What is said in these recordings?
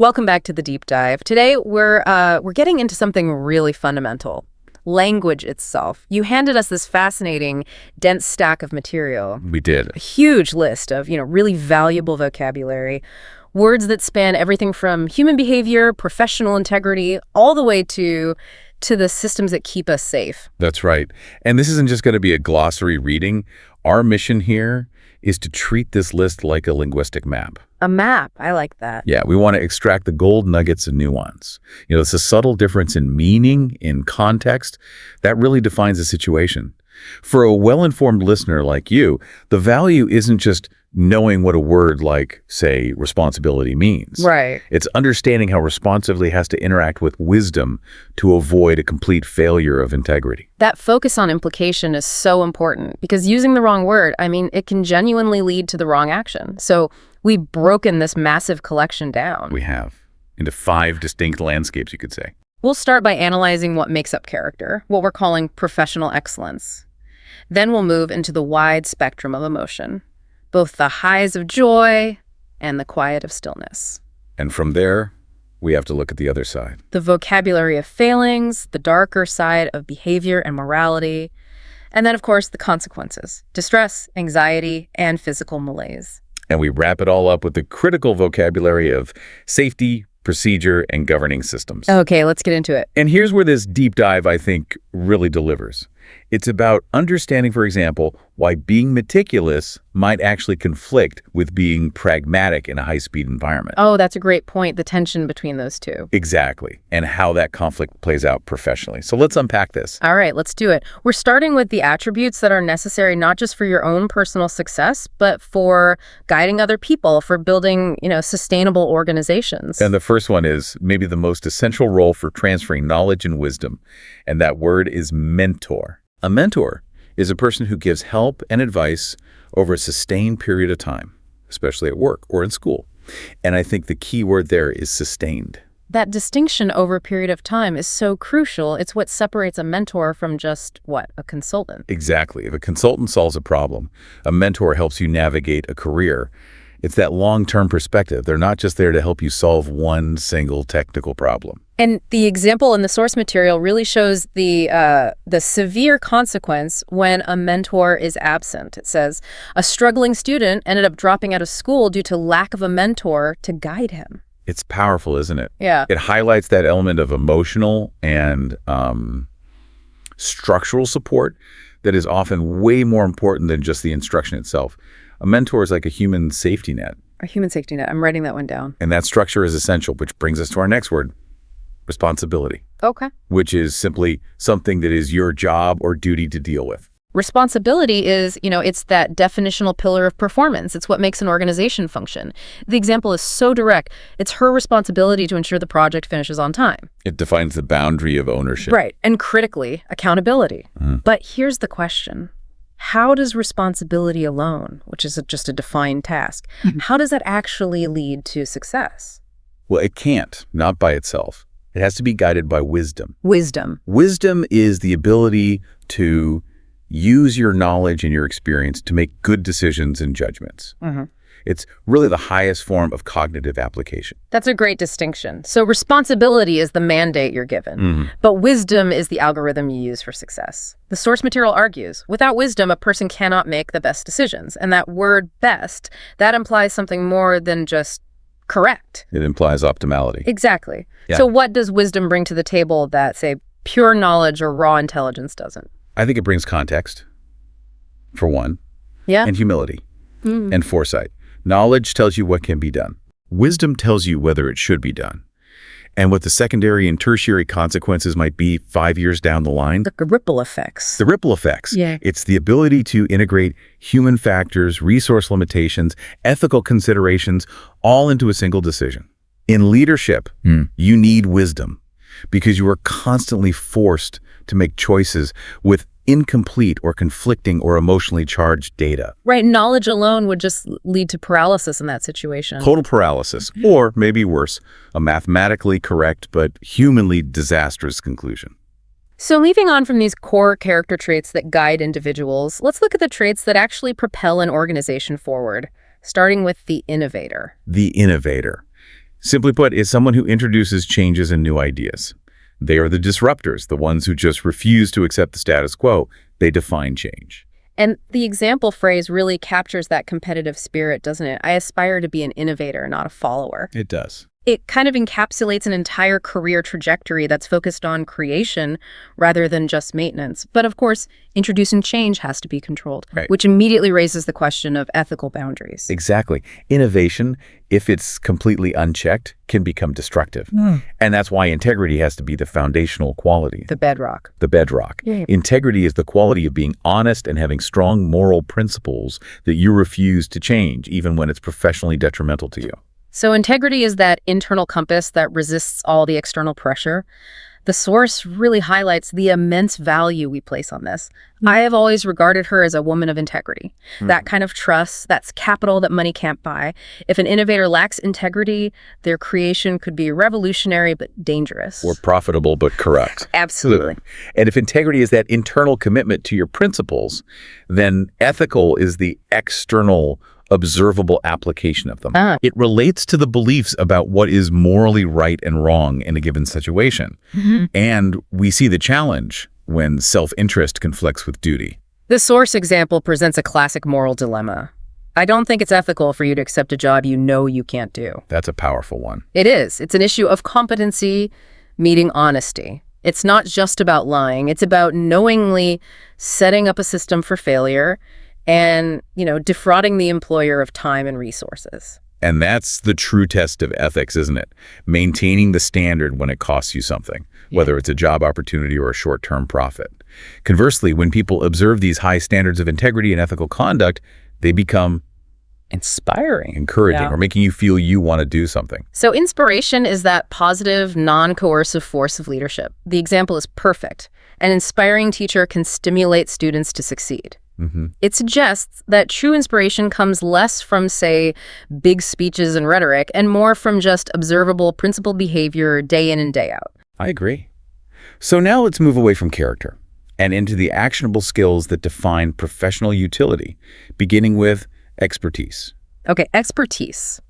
Welcome back to the deep dive. Today we're getting into something really fundamental. Language itself. You handed us this fascinating, dense stack of material. We did. A huge list of, really valuable vocabulary. Words that span everything from human behavior, professional integrity, all the way to the systems that keep us safe. That's right. And this isn't just going to be a glossary reading. Our mission here is to treat this list like a linguistic map. A map. I like that. Yeah, we want to extract the gold nuggets of nuance. It's a subtle difference in meaning, in context, that really defines a situation. For a well-informed listener like you, the value isn't just knowing what a word like, say, responsibility means. Right. It's understanding how responsively has to interact with wisdom to avoid a complete failure of integrity. That focus on implication is so important because using the wrong word, it can genuinely lead to the wrong action. So we've broken this massive collection down. We have, into 5 distinct landscapes, you could say. We'll start by analyzing what makes up character, what we're calling professional excellence. Then we'll move into the wide spectrum of emotion, both the highs of joy and the quiet of stillness. And from there, we have to look at the other side. The vocabulary of failings, the darker side of behavior and morality, and then, of course, the consequences, distress, anxiety, and physical malaise. And we wrap it all up with the critical vocabulary of safety, procedure, and governing systems. Okay, let's get into it. And here's where this deep dive, I think, really delivers. It's about understanding, for example, why being meticulous might actually conflict with being pragmatic in a high-speed environment. Oh, that's a great point, the tension between those two. Exactly, and how that conflict plays out professionally. So let's unpack this. All right, let's do it. We're starting with the attributes that are necessary not just for your own personal success, but for guiding other people, for building, sustainable organizations. And the first one is maybe the most essential role for transferring knowledge and wisdom, and that word is mentor. A mentor is a person who gives help and advice over a sustained period of time, especially at work or in school. And I think the key word there is sustained. That distinction over a period of time is so crucial. It's what separates a mentor from just, a consultant. Exactly. If a consultant solves a problem, a mentor helps you navigate a career. It's that long-term perspective. They're not just there to help you solve one single technical problem. And the example in the source material really shows the severe consequence when a mentor is absent. It says, a struggling student ended up dropping out of school due to lack of a mentor to guide him. It's powerful, isn't it? Yeah. It highlights that element of emotional and structural support that is often way more important than just the instruction itself. A mentor is like a human safety net. A human safety net. I'm writing that one down. And that structure is essential, which brings us to our next word, responsibility. Okay. Which is simply something that is your job or duty to deal with. Responsibility is, it's that definitional pillar of performance. It's what makes an organization function. The example is so direct. It's her responsibility to ensure the project finishes on time. It defines the boundary of ownership. Right. And critically, accountability. But here's the question. How does responsibility alone, which is just a defined task, how does that actually lead to success? Well, it can't, not by itself. It has to be guided by wisdom. Wisdom. Wisdom is the ability to use your knowledge and your experience to make good decisions and judgments. It's really the highest form of cognitive application. That's a great distinction. So responsibility is the mandate you're given, but wisdom is the algorithm you use for success. The source material argues, without wisdom, a person cannot make the best decisions. And that word best, that implies something more than just correct. It implies optimality. Exactly. Yeah. So what does wisdom bring to the table that, say, pure knowledge or raw intelligence doesn't? I think it brings context, for one, Yeah. and humility, and foresight. Knowledge tells you what can be done. Wisdom tells you whether it should be done, and what the secondary and tertiary consequences might be 5 years down the line. The ripple effects. The ripple effects. Yeah. It's the ability to integrate human factors, resource limitations, ethical considerations, all into a single decision. In leadership, you need wisdom because you are constantly forced to make choices with incomplete or conflicting or emotionally charged data. Right. Knowledge alone would just lead to paralysis in that situation. Total paralysis, or maybe worse, a mathematically correct but humanly disastrous conclusion. So leaving on from these core character traits that guide individuals, let's look at the traits that actually propel an organization forward, starting with the innovator. The innovator. Simply put, is someone who introduces changes and new ideas. They are the disruptors, the ones who just refuse to accept the status quo. They define change. And the example phrase really captures that competitive spirit, doesn't it? I aspire to be an innovator, not a follower. It does. It kind of encapsulates an entire career trajectory that's focused on creation rather than just maintenance. But of course, introducing change has to be controlled, Right. which immediately raises the question of ethical boundaries. Exactly. Innovation, if it's completely unchecked, can become destructive. And that's why integrity has to be the foundational quality, The bedrock. the bedrock. Yeah. Integrity is the quality of being honest and having strong moral principles that you refuse to change, even when it's professionally detrimental to you. So integrity is that internal compass that resists all the external pressure. The source really highlights the immense value we place on this. I have always regarded her as a woman of integrity. That kind of trust, that's capital that money can't buy. If an innovator lacks integrity, their creation could be revolutionary but dangerous. Or profitable but corrupt. Absolutely. And if integrity is that internal commitment to your principles, then ethical is the external observable application of them. It relates to the beliefs about what is morally right and wrong in a given situation. And we see the challenge when self-interest conflicts with duty. The source example presents a classic moral dilemma. I don't think it's ethical for you to accept a job you know you can't do. That's a powerful one. It is. It's an issue of competency meeting honesty. It's not just about lying. It's about knowingly setting up a system for failure and, defrauding the employer of time and resources. And that's the true test of ethics, isn't it? Maintaining the standard when it costs you something, whether it's a job opportunity or a short-term profit. Conversely, when people observe these high standards of integrity and ethical conduct, they become Inspiring. encouraging or making you feel you want to do something. So inspiration is that positive, non-coercive force of leadership. The example is perfect. An inspiring teacher can stimulate students to succeed. It suggests that true inspiration comes less from, say, big speeches and rhetoric, and more from just observable, principled behavior day in and day out. I agree. So now let's move away from character and into the actionable skills that define professional utility, beginning with expertise. Okay, expertise.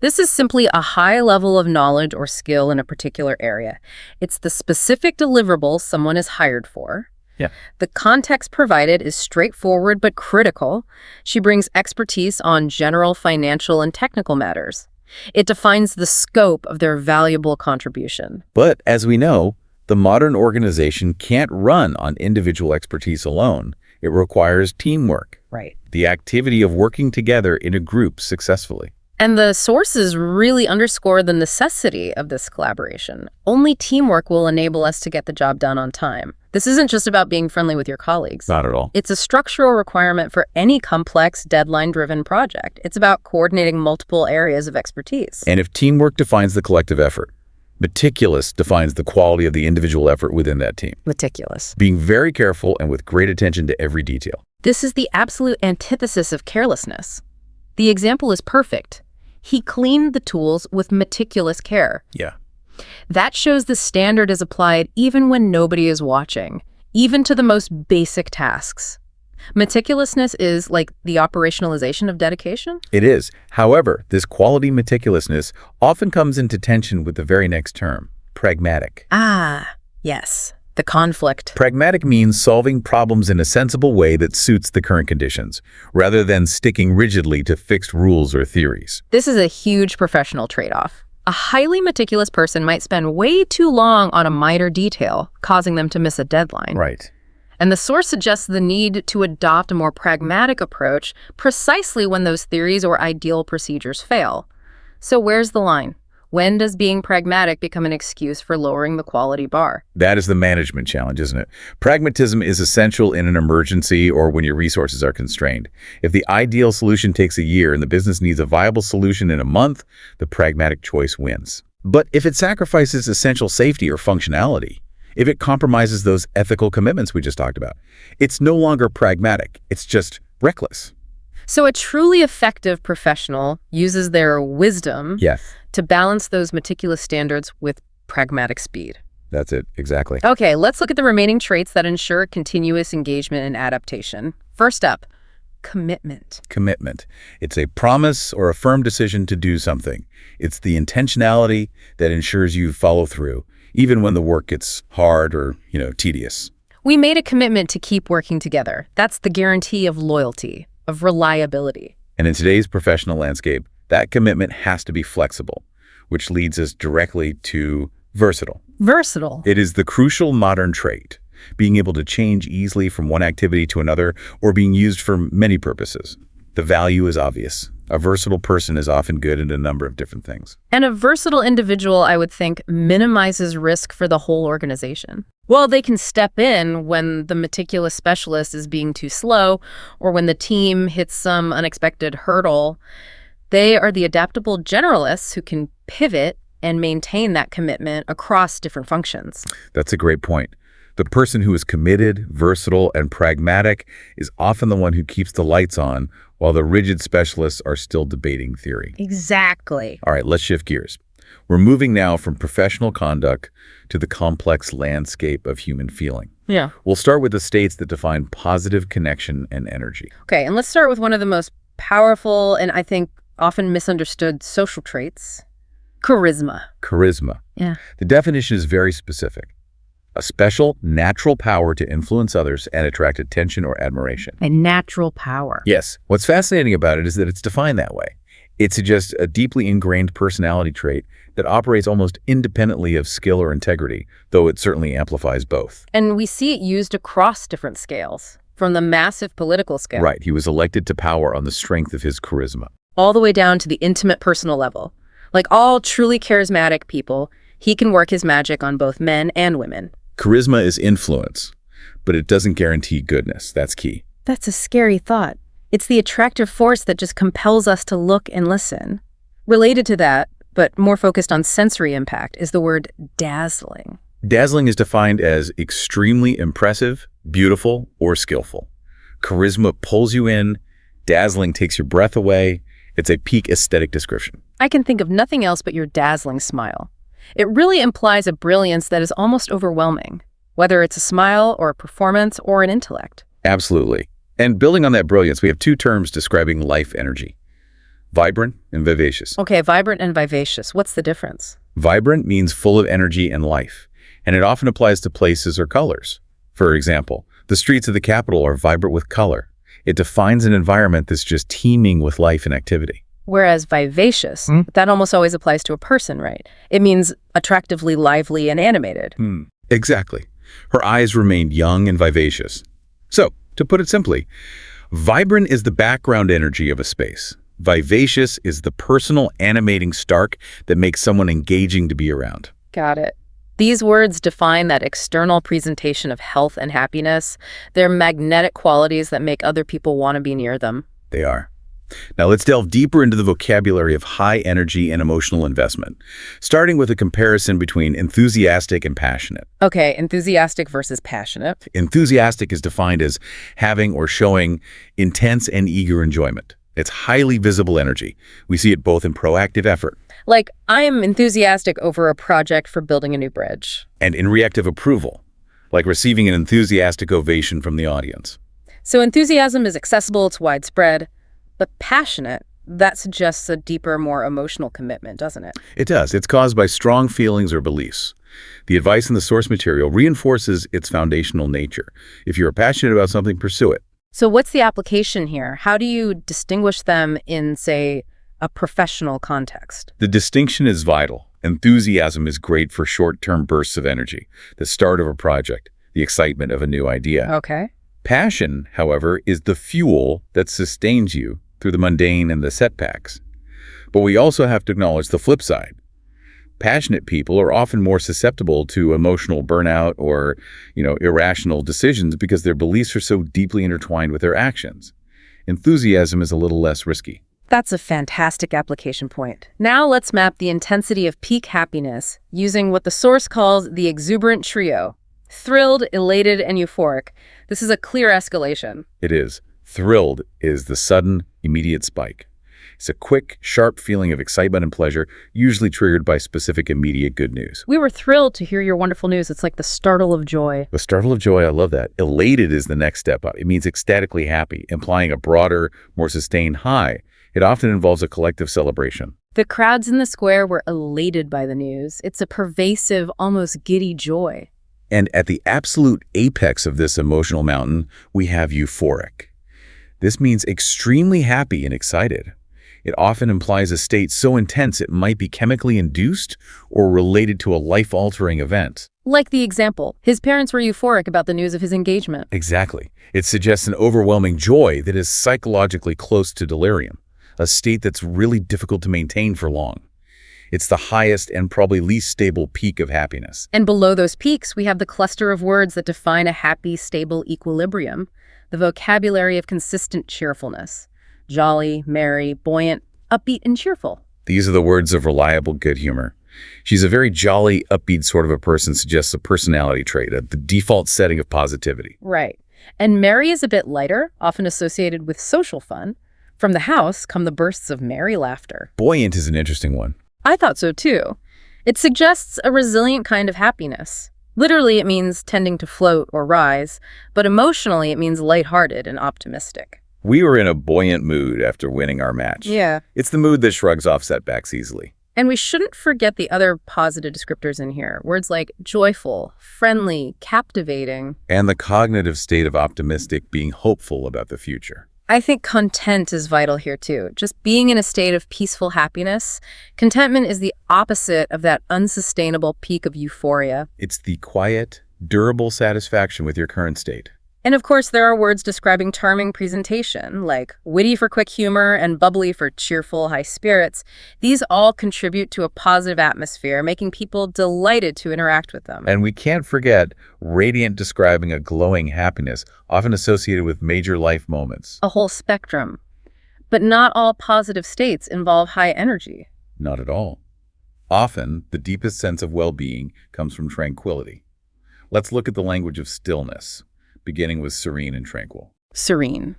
This is simply a high level of knowledge or skill in a particular area. It's the specific deliverable someone is hired for. Yeah. The context provided is straightforward but critical. She brings expertise on general financial and technical matters. It defines the scope of their valuable contribution. But as we know, the modern organization can't run on individual expertise alone. It requires teamwork, Right. the activity of working together in a group successfully. And the sources really underscore the necessity of this collaboration. Only teamwork will enable us to get the job done on time. This isn't just about being friendly with your colleagues. Not at all. It's a structural requirement for any complex, deadline-driven project. It's about coordinating multiple areas of expertise. And if teamwork defines the collective effort, meticulous defines the quality of the individual effort within that team. Meticulous. Being very careful and with great attention to every detail. This is the absolute antithesis of carelessness. The example is perfect. He cleaned the tools with meticulous care. Yeah. That shows the standard is applied even when nobody is watching, even to the most basic tasks. Meticulousness is like the operationalization of dedication? It is. However, this quality meticulousness often comes into tension with the very next term, pragmatic. Yes. The conflict. Pragmatic means solving problems in a sensible way that suits the current conditions, rather than sticking rigidly to fixed rules or theories. This is a huge professional trade-off. A highly meticulous person might spend way too long on a minor detail, causing them to miss a deadline. Right. And the source suggests the need to adopt a more pragmatic approach precisely when those theories or ideal procedures fail. So where's the line? When does being pragmatic become an excuse for lowering the quality bar? That is the management challenge, isn't it? Pragmatism is essential in an emergency or when your resources are constrained. If the ideal solution takes a year and the business needs a viable solution in a month, the pragmatic choice wins. But if it sacrifices essential safety or functionality, if it compromises those ethical commitments we just talked about, it's no longer pragmatic. It's just reckless. So a truly effective professional uses their wisdom to balance those meticulous standards with pragmatic speed. That's it. Exactly. Okay, let's look at the remaining traits that ensure continuous engagement and adaptation. First up, Commitment. Commitment. It's a promise or a firm decision to do something. It's the intentionality that ensures you follow through, even when the work gets hard or, tedious. We made a commitment to keep working together. That's the guarantee of loyalty, of reliability. And in today's professional landscape, that commitment has to be flexible, which leads us directly to versatile. Versatile. It is the crucial modern trait, being able to change easily from one activity to another or being used for many purposes. The value is obvious. A versatile person is often good at a number of different things. And a versatile individual, I would think, minimizes risk for the whole organization. Well, they can step in when the meticulous specialist is being too slow or when the team hits some unexpected hurdle. They are the adaptable generalists who can pivot and maintain that commitment across different functions. That's a great point. The person who is committed, versatile, and pragmatic is often the one who keeps the lights on while the rigid specialists are still debating theory. Exactly. All right, let's shift gears. We're moving now from professional conduct to the complex landscape of human feeling. Yeah. We'll start with the states that define positive connection and energy. Okay, and let's start with one of the most powerful and I think often misunderstood social traits, charisma. Charisma. Yeah. The definition is very specific. A special, natural power to influence others and attract attention or admiration. A natural power. Yes. What's fascinating about it is that it's defined that way. It suggests a deeply ingrained personality trait that operates almost independently of skill or integrity, though it certainly amplifies both. And we see it used across different scales, from the massive political scale. Right. He was elected to power on the strength of his charisma. All the way down to the intimate personal level. Like all truly charismatic people, he can work his magic on both men and women. Charisma is influence, but it doesn't guarantee goodness. That's key. That's a scary thought. It's the attractive force that just compels us to look and listen. Related to that, but more focused on sensory impact, is the word dazzling. Dazzling is defined as extremely impressive, beautiful, or skillful. Charisma pulls you in. Dazzling takes your breath away. It's a peak aesthetic description. I can think of nothing else but your dazzling smile. It really implies a brilliance that is almost overwhelming, whether it's a smile or a performance or an intellect. Absolutely. And building on that brilliance, we have two terms describing life energy: vibrant and vivacious. Okay, vibrant and vivacious. What's the difference? Vibrant means full of energy and life, and it often applies to places or colors. For example, the streets of the capital are vibrant with color. It defines an environment that's just teeming with life and activity. Whereas vivacious, that almost always applies to a person, right? It means attractively lively and animated. Exactly. Her eyes remained young and vivacious. So, to put it simply, vibrant is the background energy of a space. Vivacious is the personal animating spark that makes someone engaging to be around. Got it. These words define that external presentation of health and happiness. They're magnetic qualities that make other people want to be near them. They are. Now let's delve deeper into the vocabulary of high energy and emotional investment, starting with a comparison between enthusiastic and passionate. Okay, enthusiastic versus passionate. Enthusiastic is defined as having or showing intense and eager enjoyment. It's highly visible energy. We see it both in proactive effort Like, I am enthusiastic over a project for building a new bridge. and in reactive approval, like receiving an enthusiastic ovation from the audience. So enthusiasm is accessible, it's widespread, but passionate, that suggests a deeper, more emotional commitment, doesn't it? It does. It's caused by strong feelings or beliefs. The advice in the source material reinforces its foundational nature. If you're passionate about something, pursue it. So what's the application here? How do you distinguish them in, say, a professional context? The distinction is vital. Enthusiasm is great for short-term bursts of energy, the start of a project, the excitement of a new idea. Okay. Passion, however, is the fuel that sustains you through the mundane and the setbacks. But we also have to acknowledge the flip side. Passionate people are often more susceptible to emotional burnout or, irrational decisions because their beliefs are so deeply intertwined with their actions. Enthusiasm is a little less risky. That's a fantastic application point. Now let's map the intensity of peak happiness using what the source calls the exuberant trio. Thrilled, elated, and euphoric. This is a clear escalation. It is. Thrilled is the sudden, immediate spike. It's a quick, sharp feeling of excitement and pleasure, usually triggered by specific immediate good news. We were thrilled to hear your wonderful news. It's like the startle of joy. The startle of joy, I love that. Elated is the next step up. It means ecstatically happy, implying a broader, more sustained high. It often involves a collective celebration. The crowds in the square were elated by the news. It's a pervasive, almost giddy joy. And at the absolute apex of this emotional mountain, we have euphoric. This means extremely happy and excited. It often implies a state so intense it might be chemically induced or related to a life-altering event. Like the example, his parents were euphoric about the news of his engagement. Exactly. It suggests an overwhelming joy that is psychologically close to delirium, a state that's really difficult to maintain for long. It's the highest and probably least stable peak of happiness. And below those peaks, we have the cluster of words that define a happy, stable equilibrium, the vocabulary of consistent cheerfulness. Jolly, merry, buoyant, upbeat, and cheerful. These are the words of reliable good humor. She's a very jolly, upbeat sort of a person, suggests a personality trait, the default setting of positivity. Right. And merry is a bit lighter, often associated with social fun. From the house come the bursts of merry laughter. Buoyant is an interesting one. I thought so too. It suggests a resilient kind of happiness. Literally, it means tending to float or rise, but emotionally, it means lighthearted and optimistic. We were in a buoyant mood after winning our match. Yeah. It's the mood that shrugs off setbacks easily. And we shouldn't forget the other positive descriptors in here. Words like joyful, friendly, captivating. And the cognitive state of optimistic, being hopeful about the future. I think content is vital here too. Just being in a state of peaceful happiness. Contentment is the opposite of that unsustainable peak of euphoria. It's the quiet, durable satisfaction with your current state. And of course, there are words describing charming presentation, like witty for quick humor and bubbly for cheerful, high spirits. These all contribute to a positive atmosphere, making people delighted to interact with them. And we can't forget radiant, describing a glowing happiness, often associated with major life moments. A whole spectrum. But not all positive states involve high energy. Not at all. Often, the deepest sense of well-being comes from tranquility. Let's look at the language of stillness, beginning with serene and tranquil. Serene.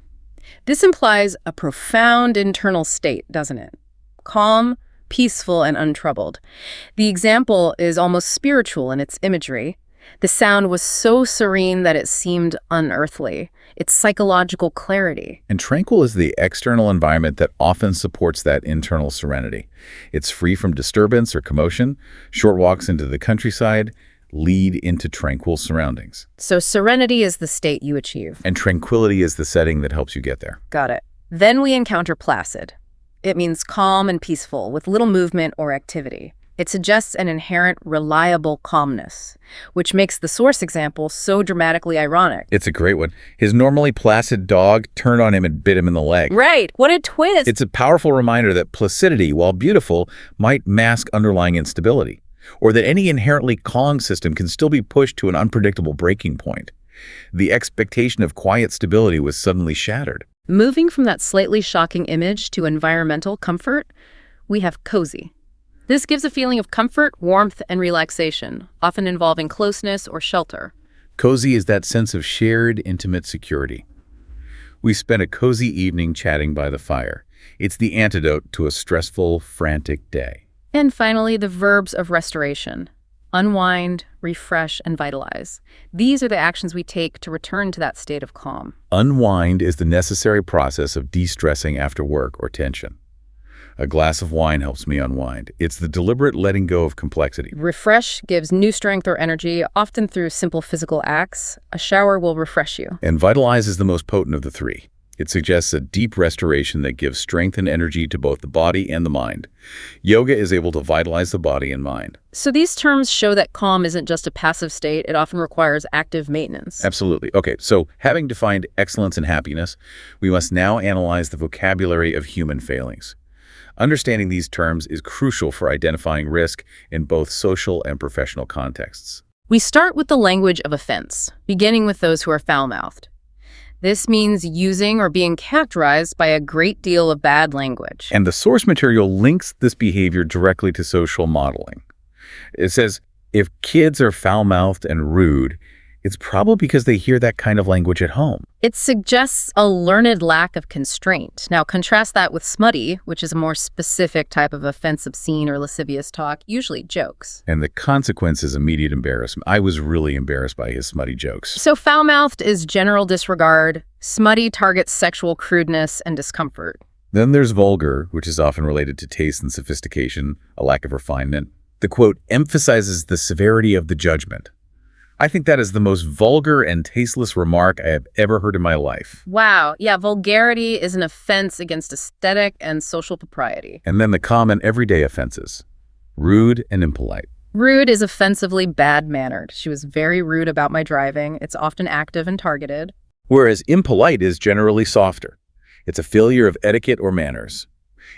This implies a profound internal state, doesn't it? Calm, peaceful, and untroubled. The example is almost spiritual in its imagery. The sound was so serene that it seemed unearthly. It's psychological clarity. And tranquil is the external environment that often supports that internal serenity. It's free from disturbance or commotion. Short walks into the countryside lead into tranquil surroundings. So serenity is the state you achieve. And tranquility is the setting that helps you get there. Got it. Then we encounter placid. It means calm and peaceful, with little movement or activity. It suggests an inherent, reliable calmness, which makes the source example so dramatically ironic. It's a great one. His normally placid dog turned on him and bit him in the leg. Right. What a twist. It's a powerful reminder that placidity, while beautiful, might mask underlying instability, or that any inherently calm system can still be pushed to an unpredictable breaking point. The expectation of quiet stability was suddenly shattered. Moving from that slightly shocking image to environmental comfort, we have cozy. This gives a feeling of comfort, warmth, and relaxation, often involving closeness or shelter. Cozy is that sense of shared, intimate security. We spent a cozy evening chatting by the fire. It's the antidote to a stressful, frantic day. And finally, the verbs of restoration. Unwind, refresh, and vitalize. These are the actions we take to return to that state of calm. Unwind is the necessary process of de-stressing after work or tension. A glass of wine helps me unwind. It's the deliberate letting go of complexity. Refresh gives new strength or energy, often through simple physical acts. A shower will refresh you. And vitalize is the most potent of the three. It suggests a deep restoration that gives strength and energy to both the body and the mind. Yoga is able to vitalize the body and mind. So these terms show that calm isn't just a passive state. It often requires active maintenance. Absolutely. Okay, so having defined excellence and happiness, we must now analyze the vocabulary of human failings. Understanding these terms is crucial for identifying risk in both social and professional contexts. We start with the language of offense, beginning with those who are foul-mouthed. This means using or being characterized by a great deal of bad language. And the source material links this behavior directly to social modeling. It says, if kids are foul-mouthed and rude, It's probably because they hear that kind of language at home. It suggests a learned lack of constraint. Now, contrast that with smutty, which is a more specific type of offensive scene or lascivious talk, usually jokes. And the consequence is immediate embarrassment. I was really embarrassed by his smutty jokes. So foul-mouthed is general disregard. Smutty targets sexual crudeness and discomfort. Then there's vulgar, which is often related to taste and sophistication, a lack of refinement. The quote emphasizes the severity of the judgment. I think that is the most vulgar and tasteless remark I have ever heard in my life. Wow. Yeah, vulgarity is an offense against aesthetic and social propriety. And then the common everyday offenses. Rude and impolite. Rude is offensively bad-mannered. She was very rude about my driving. It's often active and targeted. Whereas impolite is generally softer. It's a failure of etiquette or manners.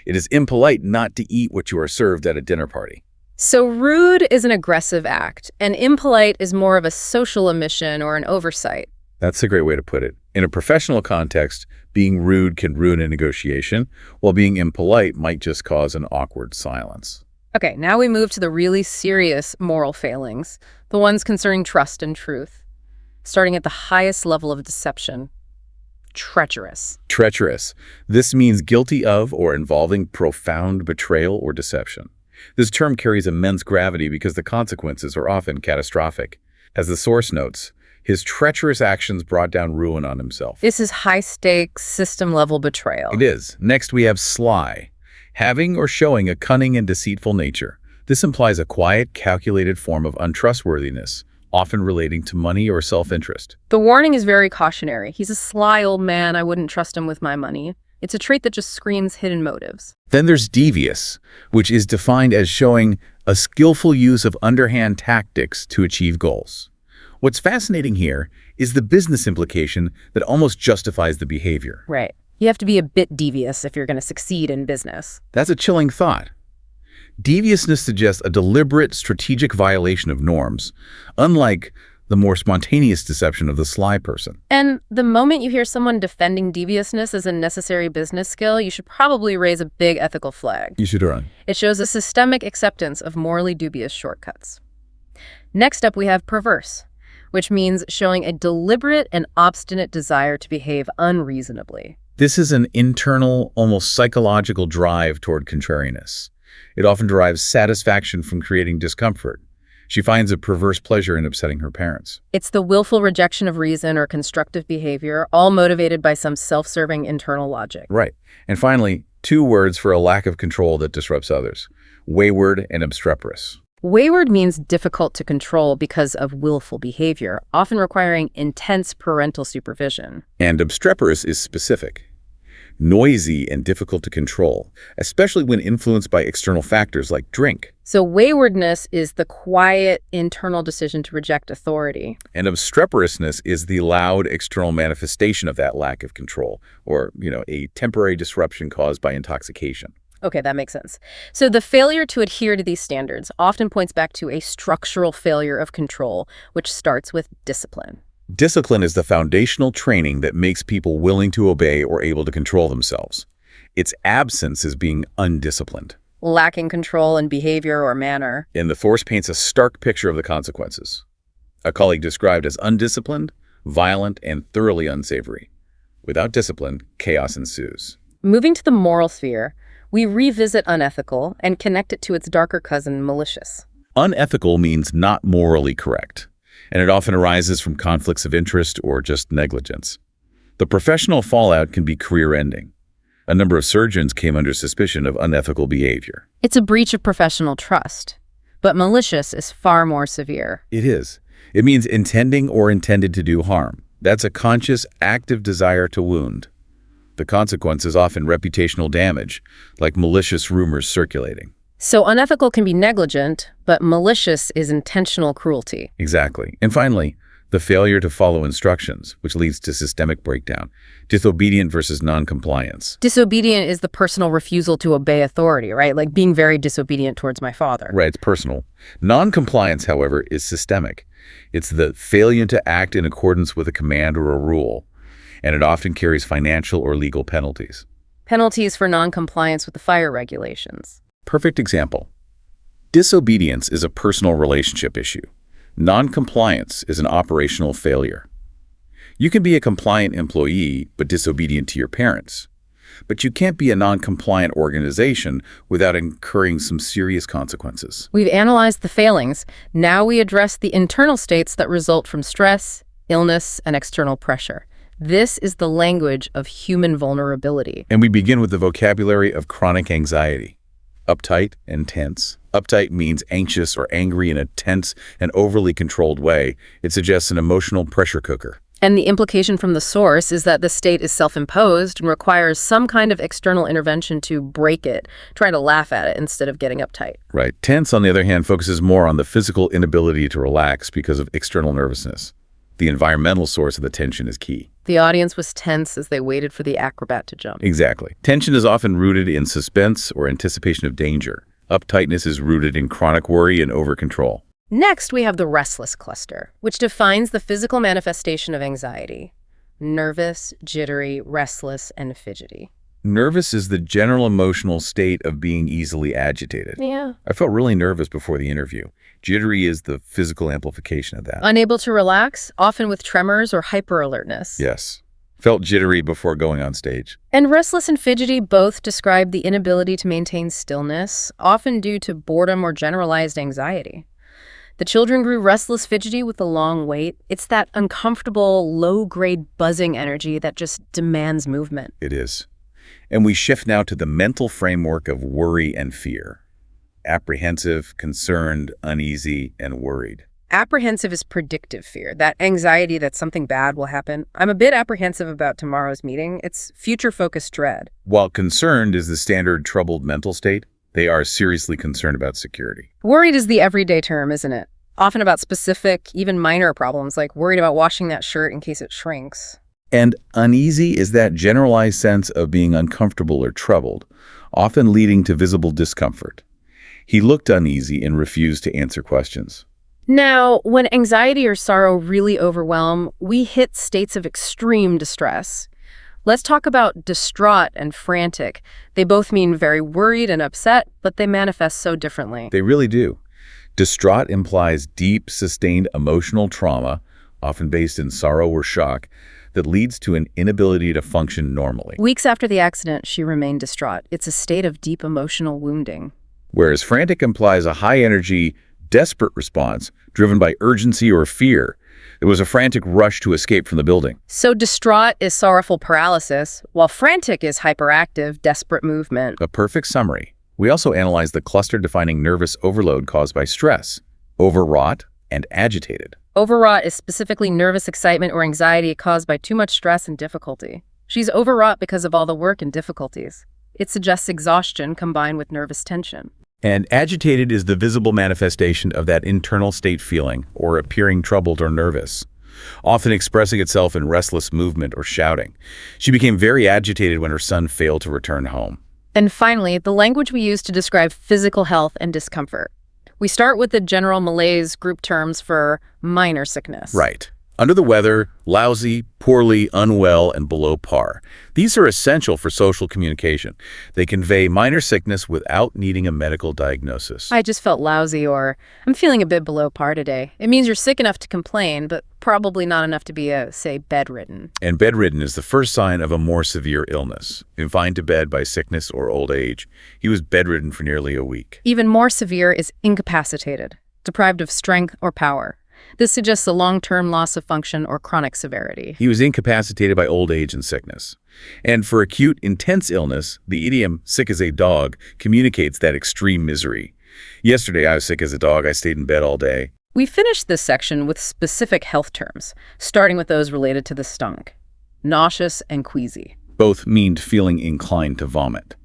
It is impolite not to eat what you are served at a dinner party. So rude is an aggressive act, and impolite is more of a social omission or an oversight. That's a great way to put it. In a professional context, being rude can ruin a negotiation, while being impolite might just cause an awkward silence. Okay, now we move to the really serious moral failings, the ones concerning trust and truth, starting at the highest level of deception. Treacherous. Treacherous. This means guilty of or involving profound betrayal or deception. This term carries immense gravity because the consequences are often catastrophic. As the source notes, his treacherous actions brought down ruin on himself. This is high-stakes, system-level betrayal. It is. Next, we have sly, having or showing a cunning and deceitful nature. This implies a quiet, calculated form of untrustworthiness, often relating to money or self-interest. The warning is very cautionary. He's a sly old man. I wouldn't trust him with my money. It's a trait that just screams hidden motives. Then there's devious, which is defined as showing a skillful use of underhand tactics to achieve goals. What's fascinating here is the business implication that almost justifies the behavior. Right. You have to be a bit devious if you're going to succeed in business. That's a chilling thought. Deviousness suggests a deliberate, strategic violation of norms, unlike the more spontaneous deception of the sly person. And the moment you hear someone defending deviousness as a necessary business skill, you should probably raise a big ethical flag. You should run. It shows a systemic acceptance of morally dubious shortcuts. Next up, we have perverse, which means showing a deliberate and obstinate desire to behave unreasonably. This is an internal, almost psychological drive toward contrariness. It often derives satisfaction from creating discomfort. She finds a perverse pleasure in upsetting her parents. It's the willful rejection of reason or constructive behavior, all motivated by some self-serving internal logic. Right. And finally, 2 words for a lack of control that disrupts others: wayward and obstreperous. Wayward means difficult to control because of willful behavior, often requiring intense parental supervision. And obstreperous is specific. Noisy and difficult to control, especially when influenced by external factors like drink. So waywardness is the quiet internal decision to reject authority. And obstreperousness is the loud external manifestation of that lack of control, or, a temporary disruption caused by intoxication. Okay, that makes sense. So the failure to adhere to these standards often points back to a structural failure of control, which starts with discipline. Discipline is the foundational training that makes people willing to obey or able to control themselves. Its absence is being undisciplined. Lacking control in behavior or manner. And the source paints a stark picture of the consequences. A colleague described as undisciplined, violent, and thoroughly unsavory. Without discipline, chaos ensues. Moving to the moral sphere, we revisit unethical and connect it to its darker cousin, malicious. Unethical means not morally correct, and it often arises from conflicts of interest or just negligence. The professional fallout can be career-ending. A number of surgeons came under suspicion of unethical behavior. It's a breach of professional trust, but malicious is far more severe. It is. It means intending or intended to do harm. That's a conscious, active desire to wound. The consequence is often reputational damage, like malicious rumors circulating. So unethical can be negligent, but malicious is intentional cruelty. Exactly. And finally, the failure to follow instructions, which leads to systemic breakdown. Disobedient versus non-compliance. Disobedient is the personal refusal to obey authority, right? Like being very disobedient towards my father. Right, it's personal. Non-compliance, however, is systemic. It's the failure to act in accordance with a command or a rule, and it often carries financial or legal penalties. Penalties for non-compliance with the fire regulations. Perfect example. Disobedience is a personal relationship issue. Non-compliance is an operational failure. You can be a compliant employee but disobedient to your parents. But you can't be a non-compliant organization without incurring some serious consequences. We've analyzed the failings. Now we address the internal states that result from stress, illness, and external pressure. This is the language of human vulnerability. And we begin with the vocabulary of chronic anxiety. Uptight and tense. Uptight means anxious or angry in a tense and overly controlled way. It suggests an emotional pressure cooker. And the implication from the source is that the state is self-imposed and requires some kind of external intervention to break it, try to laugh at it instead of getting uptight. Right. Tense, on the other hand, focuses more on the physical inability to relax because of external nervousness. The environmental source of the tension is key. The audience was tense as they waited for the acrobat to jump. Exactly. Tension is often rooted in suspense or anticipation of danger. Uptightness is rooted in chronic worry and over-control. Next, we have the restless cluster, which defines the physical manifestation of anxiety. Nervous, jittery, restless, and fidgety. Nervous is the general emotional state of being easily agitated. Yeah. I felt really nervous before the interview. Jittery is the physical amplification of that. Unable to relax, often with tremors or hyper-alertness. Yes. Felt jittery before going on stage. And restless and fidgety both describe the inability to maintain stillness, often due to boredom or generalized anxiety. The children grew restless, fidgety with the long wait. It's that uncomfortable, low-grade buzzing energy that just demands movement. It is. And we shift now to the mental framework of worry and fear. Apprehensive, concerned, uneasy, and worried. Apprehensive is predictive fear, that anxiety that something bad will happen. I'm a bit apprehensive about tomorrow's meeting. It's future-focused dread. While concerned is the standard troubled mental state, they are seriously concerned about security. Worried is the everyday term, isn't it? Often about specific, even minor problems, like worried about washing that shirt in case it shrinks. And uneasy is that generalized sense of being uncomfortable or troubled, often leading to visible discomfort. He looked uneasy and refused to answer questions. Now, when anxiety or sorrow really overwhelm, we hit states of extreme distress. Let's talk about distraught and frantic. They both mean very worried and upset, but they manifest so differently. They really do. Distraught implies deep, sustained emotional trauma, often based in sorrow or shock, that leads to an inability to function normally. Weeks after the accident, she remained distraught. It's a state of deep emotional wounding. Whereas frantic implies a high-energy, desperate response driven by urgency or fear. It was a frantic rush to escape from the building. So distraught is sorrowful paralysis, while frantic is hyperactive, desperate movement. A perfect summary. We also analyzed the cluster-defining nervous overload caused by stress, overwrought, and agitated. Overwrought is specifically nervous excitement or anxiety caused by too much stress and difficulty. She's overwrought because of all the work and difficulties. It suggests exhaustion combined with nervous tension. And agitated is the visible manifestation of that internal state feeling, or appearing troubled or nervous, often expressing itself in restless movement or shouting. She became very agitated when her son failed to return home. And finally, the language we use to describe physical health and discomfort. We start with the general malaise group terms for minor sickness. Right. Under the weather, lousy, poorly, unwell, and below par. These are essential for social communication. They convey minor sickness without needing a medical diagnosis. I just felt lousy, or I'm feeling a bit below par today. It means you're sick enough to complain, but probably not enough to be, say, bedridden. And bedridden is the first sign of a more severe illness, confined to bed by sickness or old age. He was bedridden for nearly a week. Even more severe is incapacitated, deprived of strength or power. This suggests a long-term loss of function or chronic severity. He was incapacitated by old age and sickness. And for acute, intense illness, the idiom sick as a dog communicates that extreme misery. Yesterday, I was sick as a dog. I stayed in bed all day. We finished this section with specific health terms, starting with those related to the stomach. Nauseous and queasy. Both mean feeling inclined to vomit.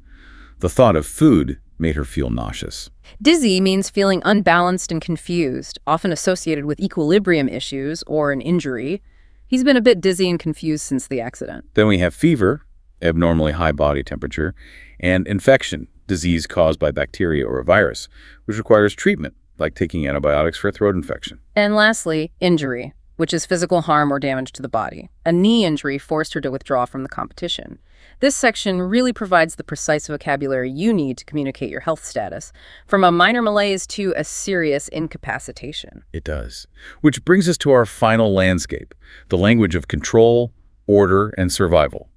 The thought of food made her feel nauseous. Dizzy means feeling unbalanced and confused, often associated with equilibrium issues or an injury. He's been a bit dizzy and confused since the accident. Then we have fever, abnormally high body temperature, and infection, disease caused by bacteria or a virus, which requires treatment, like taking antibiotics for a throat infection. And lastly, injury. which is physical harm or damage to the body. A knee injury forced her to withdraw from the competition. This section really provides the precise vocabulary you need to communicate your health status, from a minor malaise to a serious incapacitation. It does. Which brings us to our final landscape, the language of control, order, and survival.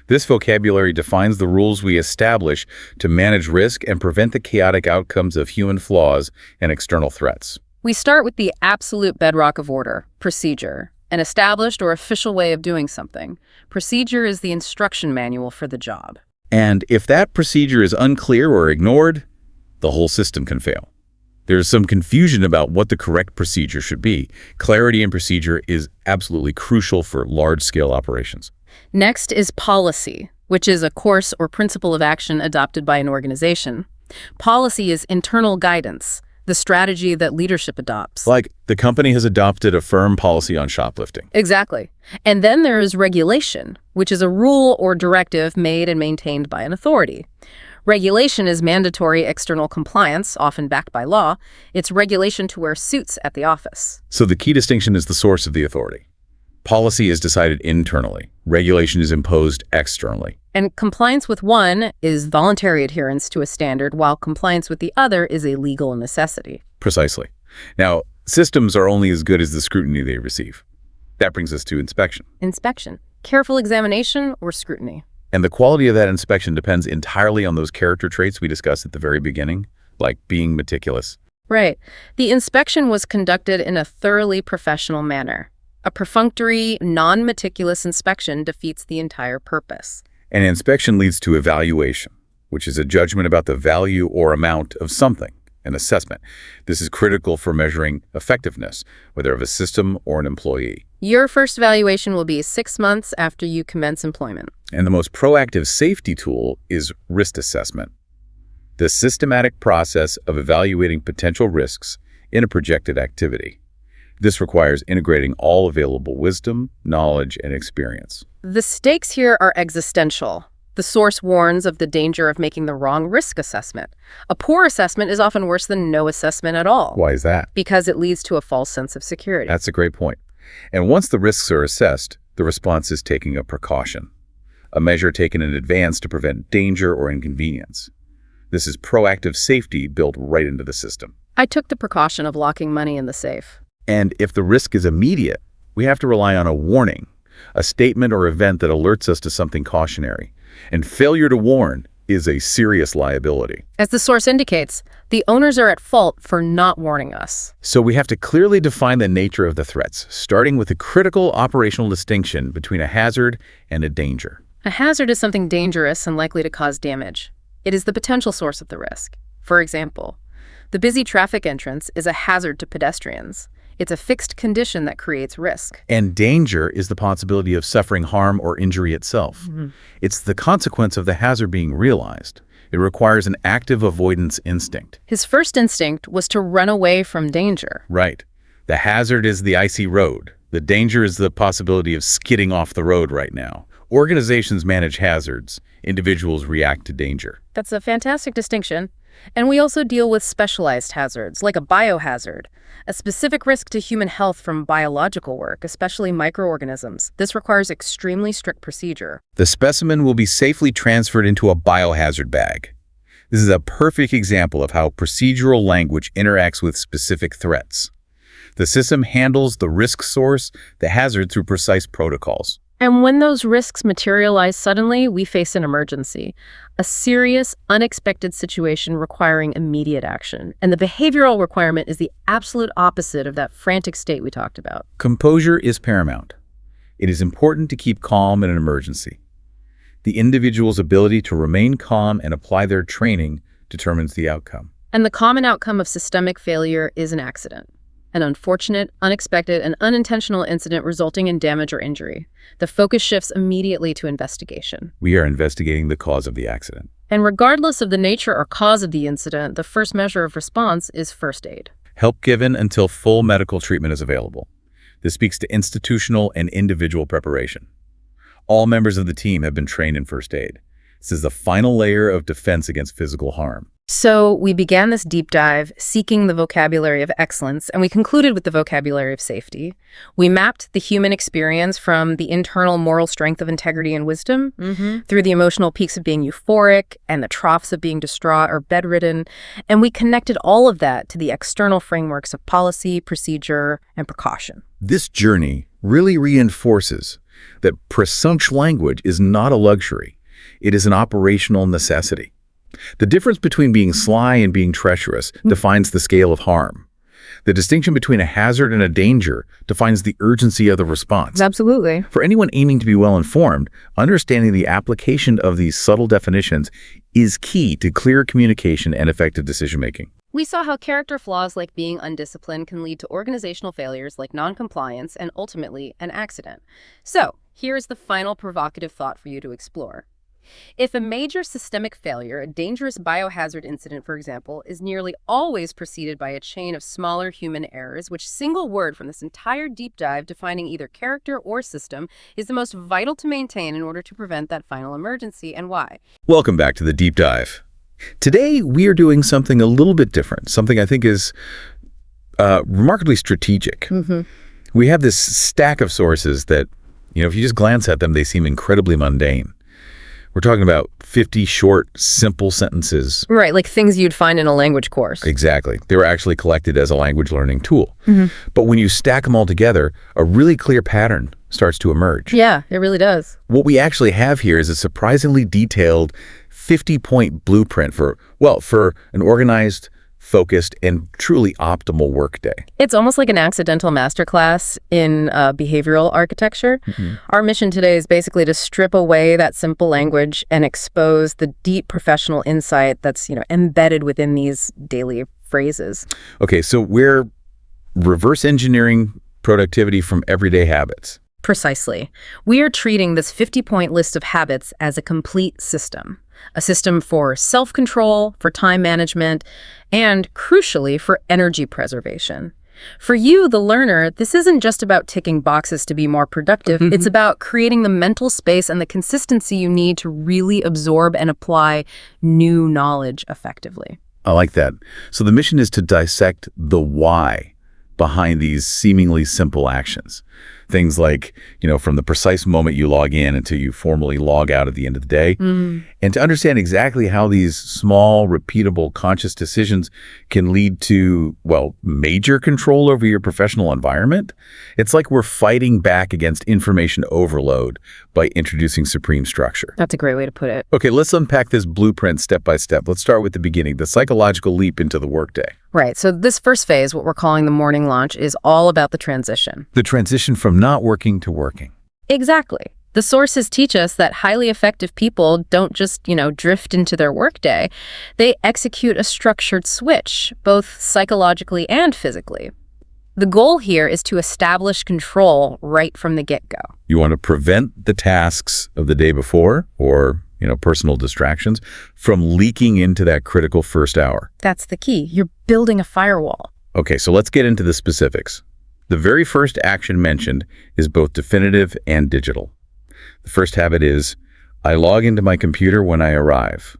This vocabulary defines the rules we establish to manage risk and prevent the chaotic outcomes of human flaws and external threats. We start with the absolute bedrock of order, procedure, an established or official way of doing something. Procedure is the instruction manual for the job. And if that procedure is unclear or ignored, the whole system can fail. There's some confusion about what the correct procedure should be. Clarity in procedure is absolutely crucial for large-scale operations. Next is policy, which is a course or principle of action adopted by an organization. Policy is internal guidance, the strategy that leadership adopts. Like the company has adopted a firm policy on shoplifting. Exactly. And then there is regulation, which is a rule or directive made and maintained by an authority. Regulation is mandatory external compliance, often backed by law. It's regulation to wear suits at the office. So the key distinction is the source of the authority. Policy is decided internally. Regulation is imposed externally. And compliance with one is voluntary adherence to a standard, while compliance with the other is a legal necessity. Precisely. Now, systems are only as good as the scrutiny they receive. That brings us to inspection. Inspection. Careful examination or scrutiny. And the quality of that inspection depends entirely on those character traits we discussed at the very beginning, like being meticulous. Right. The inspection was conducted in a thoroughly professional manner. A perfunctory, non-meticulous inspection defeats the entire purpose. An inspection leads to evaluation, which is a judgment about the value or amount of something, an assessment. This is critical for measuring effectiveness, whether of a system or an employee. Your first evaluation will be 6 months after you commence employment. And the most proactive safety tool is risk assessment, the systematic process of evaluating potential risks in a projected activity. This requires integrating all available wisdom, knowledge, and experience. The stakes here are existential. The source warns of the danger of making the wrong risk assessment. A poor assessment is often worse than no assessment at all. Why is that? Because it leads to a false sense of security. That's a great point. And once the risks are assessed, the response is taking a precaution, a measure taken in advance to prevent danger or inconvenience. This is proactive safety built right into the system. I took the precaution of locking money in the safe. And if the risk is immediate, we have to rely on a warning, a statement or event that alerts us to something cautionary. And failure to warn is a serious liability. As the source indicates, the owners are at fault for not warning us. So we have to clearly define the nature of the threats, starting with a critical operational distinction between a hazard and a danger. A hazard is something dangerous and likely to cause damage. It is the potential source of the risk. For example, the busy traffic entrance is a hazard to pedestrians. It's a fixed condition that creates risk. And danger is the possibility of suffering harm or injury itself. It's the consequence of the hazard being realized. It requires an active avoidance instinct. His first instinct was to run away from danger. Right. The hazard is the icy road. The danger is the possibility of skidding off the road right now. Organizations manage hazards. Individuals react to danger. That's a fantastic distinction. And we also deal with specialized hazards, like a biohazard, a specific risk to human health from biological work, especially microorganisms. This requires extremely strict procedure. The specimen will be safely transferred into a biohazard bag. This is a perfect example of how procedural language interacts with specific threats. The system handles the risk source, the hazard, through precise protocols. And when those risks materialize suddenly, we face an emergency, a serious, unexpected situation requiring immediate action. And the behavioral requirement is the absolute opposite of that frantic state we talked about. Composure is paramount. It is important to keep calm in an emergency. The individual's ability to remain calm and apply their training determines the outcome. And the common outcome of systemic failure is an accident. An unfortunate, unexpected, and unintentional incident resulting in damage or injury. The focus shifts immediately to investigation. We are investigating the cause of the accident. And regardless of the nature or cause of the incident, the first measure of response is first aid. Help given until full medical treatment is available. This speaks to institutional and individual preparation. All members of the team have been trained in first aid. This is the final layer of defense against physical harm. So we began this deep dive seeking the vocabulary of excellence, and we concluded with the vocabulary of safety. We mapped the human experience from the internal moral strength of integrity and wisdom through the emotional peaks of being euphoric and the troughs of being distraught or bedridden, and we connected all of that to the external frameworks of policy, procedure, and precaution. This journey really reinforces that prescient language is not a luxury. It is an operational necessity. The difference between being sly and being treacherous defines the scale of harm. The distinction between a hazard and a danger defines the urgency of the response. Absolutely. For anyone aiming to be well-informed, understanding the application of these subtle definitions is key to clear communication and effective decision-making. We saw how character flaws like being undisciplined can lead to organizational failures like noncompliance and ultimately an accident. So, here's the final provocative thought for you to explore. If a major systemic failure, a dangerous biohazard incident, for example, is nearly always preceded by a chain of smaller human errors, which single word from this entire deep dive defining either character or system is the most vital to maintain in order to prevent that final emergency, and why? Welcome back to the Deep Dive. Today, we are doing something a little bit different, something I think is remarkably strategic. We have this stack of sources that, if you just glance at them, they seem incredibly mundane. We're talking about 50 short, simple sentences. Right, like things you'd find in a language course. Exactly. They were actually collected as a language learning tool. But when you stack them all together, a really clear pattern starts to emerge. Yeah, it really does. What we actually have here is a surprisingly detailed 50-point blueprint for an organized, focused, and truly optimal workday. It's almost like an accidental masterclass in behavioral architecture. Our mission today is basically to strip away that simple language and expose the deep professional insight that's, embedded within these daily phrases. Okay, so we're reverse engineering productivity from everyday habits. Precisely. We are treating this 50-point list of habits as a complete system. A system for self-control, for time management, and, crucially, for energy preservation. For you, the learner, this isn't just about ticking boxes to be more productive. It's about creating the mental space and the consistency you need to really absorb and apply new knowledge effectively. I like that. So the mission is to dissect the why behind these seemingly simple actions. Things like, from the precise moment you log in until you formally log out at the end of the day. And to understand exactly how these small, repeatable, conscious decisions can lead to, major control over your professional environment. It's like we're fighting back against information overload by introducing supreme structure. That's a great way to put it. Okay, let's unpack this blueprint step by step. Let's start with the beginning, the psychological leap into the workday. Right. So this first phase, what we're calling the morning launch, is all about the transition. The transition from not working to working. Exactly. The sources teach us that highly effective people don't just, drift into their workday. They execute a structured switch, both psychologically and physically. The goal here is to establish control right from the get-go. You want to prevent the tasks of the day before, or personal distractions, from leaking into that critical first hour. That's the key. You're building a firewall. Okay, so let's get into the specifics. The very first action mentioned is both definitive and digital. The first habit is, I log into my computer when I arrive.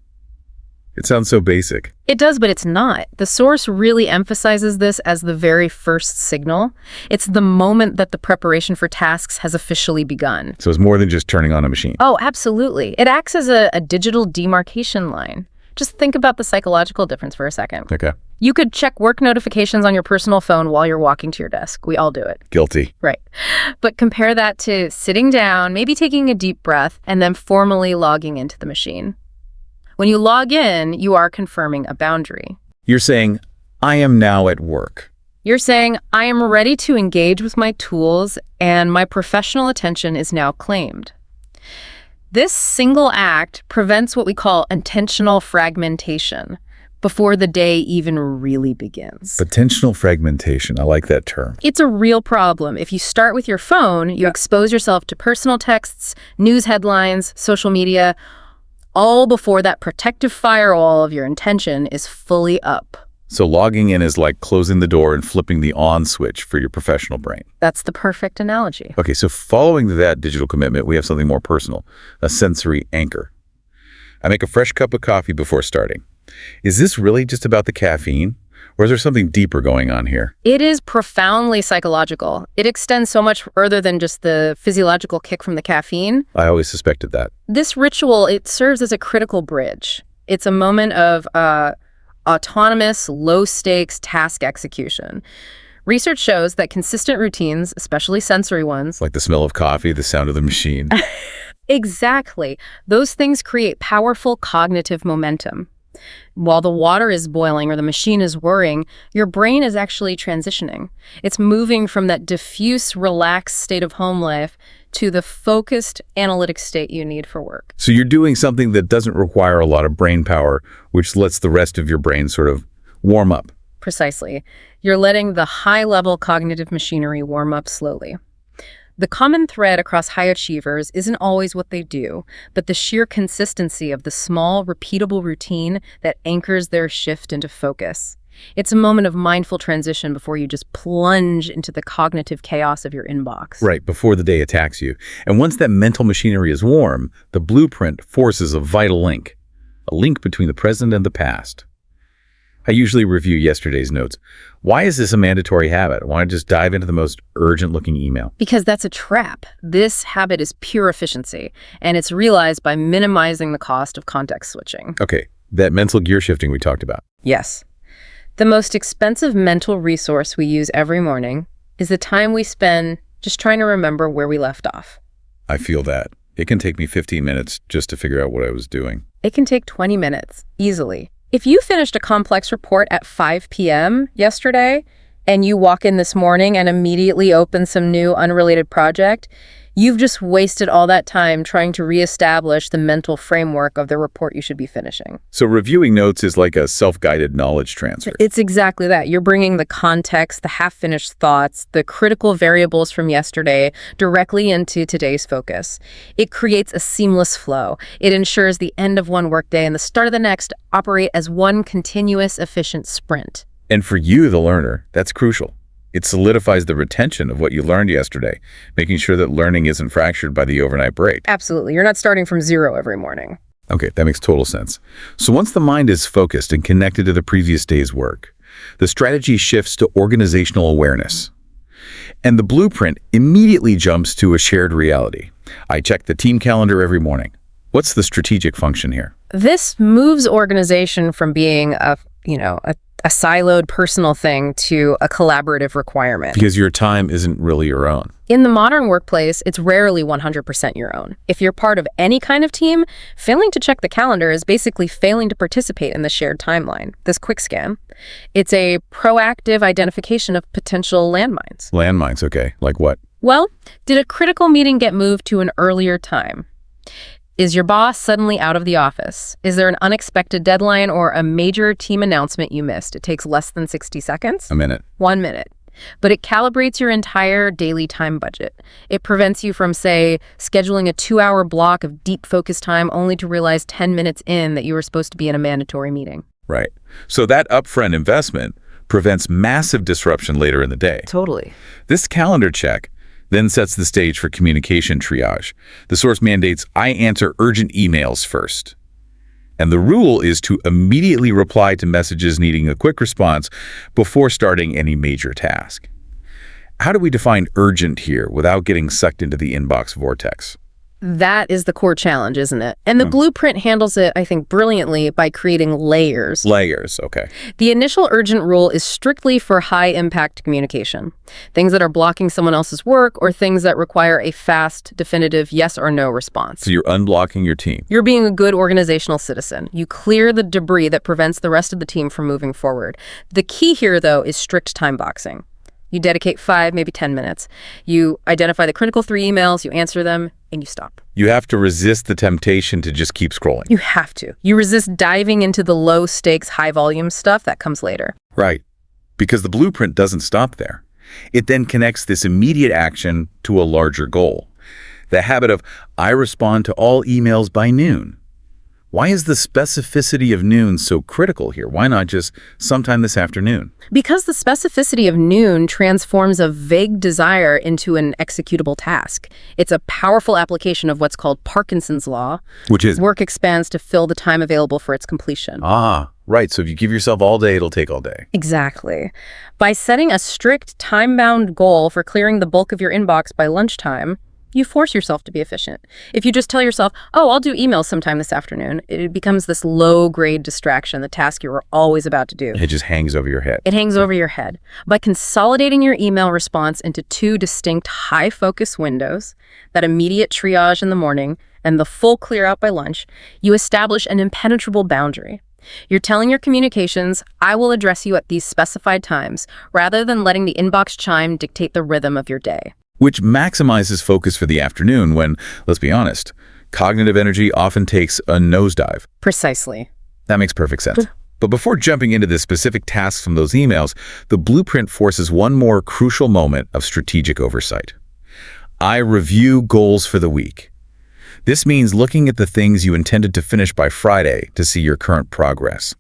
It sounds so basic. It does, but it's not. The source really emphasizes this as the very first signal. It's the moment that the preparation for tasks has officially begun. So it's more than just turning on a machine. Oh, absolutely. It acts as a digital demarcation line. Just think about the psychological difference for a second. Okay. You could check work notifications on your personal phone while you're walking to your desk. We all do it. Guilty. Right. But compare that to sitting down, maybe taking a deep breath, and then formally logging into the machine. When you log in, you are confirming a boundary. You're saying, I am now at work. You're saying, I am ready to engage with my tools, and my professional attention is now claimed. This single act prevents what we call intentional fragmentation before the day even really begins. Attentional fragmentation. I like that term. It's a real problem. If you start with your phone, you expose yourself to personal texts, news headlines, social media, all before that protective firewall of your intention is fully up. So logging in is like closing the door and flipping the on switch for your professional brain. That's the perfect analogy. Okay, so following that digital commitment, we have something more personal, a sensory anchor. I make a fresh cup of coffee before starting. Is this really just about the caffeine? Or is there something deeper going on here? It is profoundly psychological. It extends so much further than just the physiological kick from the caffeine. I always suspected that. This ritual, it serves as a critical bridge. It's a moment of autonomous, low-stakes task execution. Research shows that consistent routines, especially sensory ones— Like the smell of coffee, the sound of the machine. Exactly. Those things create powerful cognitive momentum. While the water is boiling or the machine is whirring, your brain is actually transitioning. It's moving from that diffuse, relaxed state of home life to the focused, analytic state you need for work. So you're doing something that doesn't require a lot of brain power, which lets the rest of your brain sort of warm up. Precisely. You're letting the high-level cognitive machinery warm up slowly. The common thread across high achievers isn't always what they do, but the sheer consistency of the small, repeatable routine that anchors their shift into focus. It's a moment of mindful transition before you just plunge into the cognitive chaos of your inbox. Right, before the day attacks you. And once that mental machinery is warm, the blueprint forces a vital link. A link between the present and the past. I usually review yesterday's notes. Why is this a mandatory habit? Why not just dive into the most urgent-looking email? Because that's a trap. This habit is pure efficiency, and it's realized by minimizing the cost of context switching. Okay, that mental gear shifting we talked about. Yes. The most expensive mental resource we use every morning is the time we spend just trying to remember where we left off. I feel that. It can take me 15 minutes just to figure out what I was doing. It can take 20 minutes, easily. If you finished a complex report at 5 p.m. yesterday, and you walk in this morning and immediately open some new unrelated project, you've just wasted all that time trying to reestablish the mental framework of the report you should be finishing. So reviewing notes is like a self-guided knowledge transfer. It's exactly that. You're bringing the context, the half-finished thoughts, the critical variables from yesterday directly into today's focus. It creates a seamless flow. It ensures the end of one workday and the start of the next operate as one continuous, efficient sprint. And for you, the learner, that's crucial. It solidifies the retention of what you learned yesterday, making sure that learning isn't fractured by the overnight break. Absolutely. You're not starting from zero every morning. Okay, that makes total sense. So once the mind is focused and connected to the previous day's work, the strategy shifts to organizational awareness. And the blueprint immediately jumps to a shared reality. I check the team calendar every morning. What's the strategic function here? This moves organization from being a siloed personal thing to a collaborative requirement. Because your time isn't really your own. In the modern workplace, it's rarely 100% your own. If you're part of any kind of team, failing to check the calendar is basically failing to participate in the shared timeline, this quick scan. It's a proactive identification of potential landmines. Landmines, okay. Like what? Well, did a critical meeting get moved to an earlier time? Is your boss suddenly out of the office? Is there an unexpected deadline or a major team announcement you missed? It takes less than 60 seconds. A minute. 1 minute. But it calibrates your entire daily time budget. It prevents you from, say, scheduling a 2-hour block of deep focus time only to realize 10 minutes in that you were supposed to be in a mandatory meeting. Right. So that upfront investment prevents massive disruption later in the day. Totally. This calendar check then sets the stage for communication triage. The source mandates I answer urgent emails first. And the rule is to immediately reply to messages needing a quick response before starting any major task. How do we define urgent here without getting sucked into the inbox vortex? That is the core challenge, isn't it? And the blueprint handles it, I think, brilliantly by creating layers. Layers, okay. The initial urgent rule is strictly for high-impact communication. Things that are blocking someone else's work or things that require a fast, definitive yes or no response. So you're unblocking your team. You're being a good organizational citizen. You clear the debris that prevents the rest of the team from moving forward. The key here, though, is strict time boxing. You dedicate 5, maybe 10 minutes. You identify the critical 3 emails, you answer them, and you stop. You have to resist the temptation to just keep scrolling. You have to. You resist diving into the low-stakes, high-volume stuff that comes later. Right. Because the blueprint doesn't stop there. It then connects this immediate action to a larger goal. The habit of, I respond to all emails by noon. Why is the specificity of noon so critical here? Why not just sometime this afternoon? Because the specificity of noon transforms a vague desire into an executable task. It's a powerful application of what's called Parkinson's law. Which is? Work expands to fill the time available for its completion. Ah, Right, so if you give yourself all day, it'll take all day. Exactly. By setting a strict time-bound goal for clearing the bulk of your inbox by lunchtime, you force yourself to be efficient. If you just tell yourself, oh, I'll do emails sometime this afternoon, it becomes this low-grade distraction, the task you were always about to do. It just hangs over your head. It hangs over your head. By consolidating your email response into 2 distinct high-focus windows, that immediate triage in the morning and the full clear-out by lunch, you establish an impenetrable boundary. You're telling your communications, I will address you at these specified times, rather than letting the inbox chime dictate the rhythm of your day. Which maximizes focus for the afternoon when, let's be honest, cognitive energy often takes a nosedive. Precisely. That makes perfect sense. But before jumping into the specific tasks from those emails, the blueprint forces one more crucial moment of strategic oversight. I review goals for the week. This means looking at the things you intended to finish by Friday to see your current progress.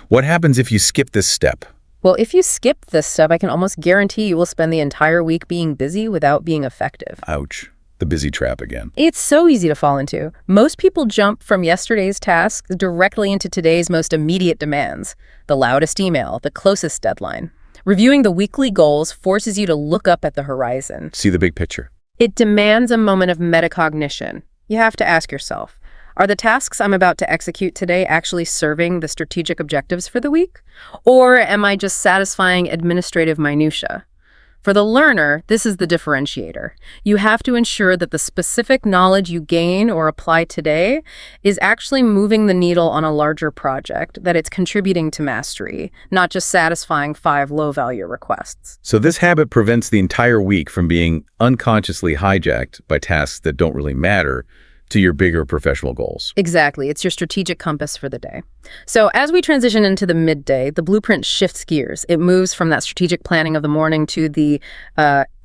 What happens if you skip this step? Well, if you skip this step, I can almost guarantee you will spend the entire week being busy without being effective. Ouch. The busy trap again. It's so easy to fall into. Most people jump from yesterday's tasks directly into today's most immediate demands. The loudest email, the closest deadline. Reviewing the weekly goals forces you to look up at the horizon. See the big picture. It demands a moment of metacognition. You have to ask yourself, are the tasks I'm about to execute today actually serving the strategic objectives for the week? Or am I just satisfying administrative minutia? For the learner, this is the differentiator. You have to ensure that the specific knowledge you gain or apply today is actually moving the needle on a larger project, that it's contributing to mastery, not just satisfying 5 low-value requests. So this habit prevents the entire week from being unconsciously hijacked by tasks that don't really matter to your bigger professional goals. Exactly. It's your strategic compass for the day. So as we transition into the midday, the blueprint shifts gears. It moves from that strategic planning of the morning to the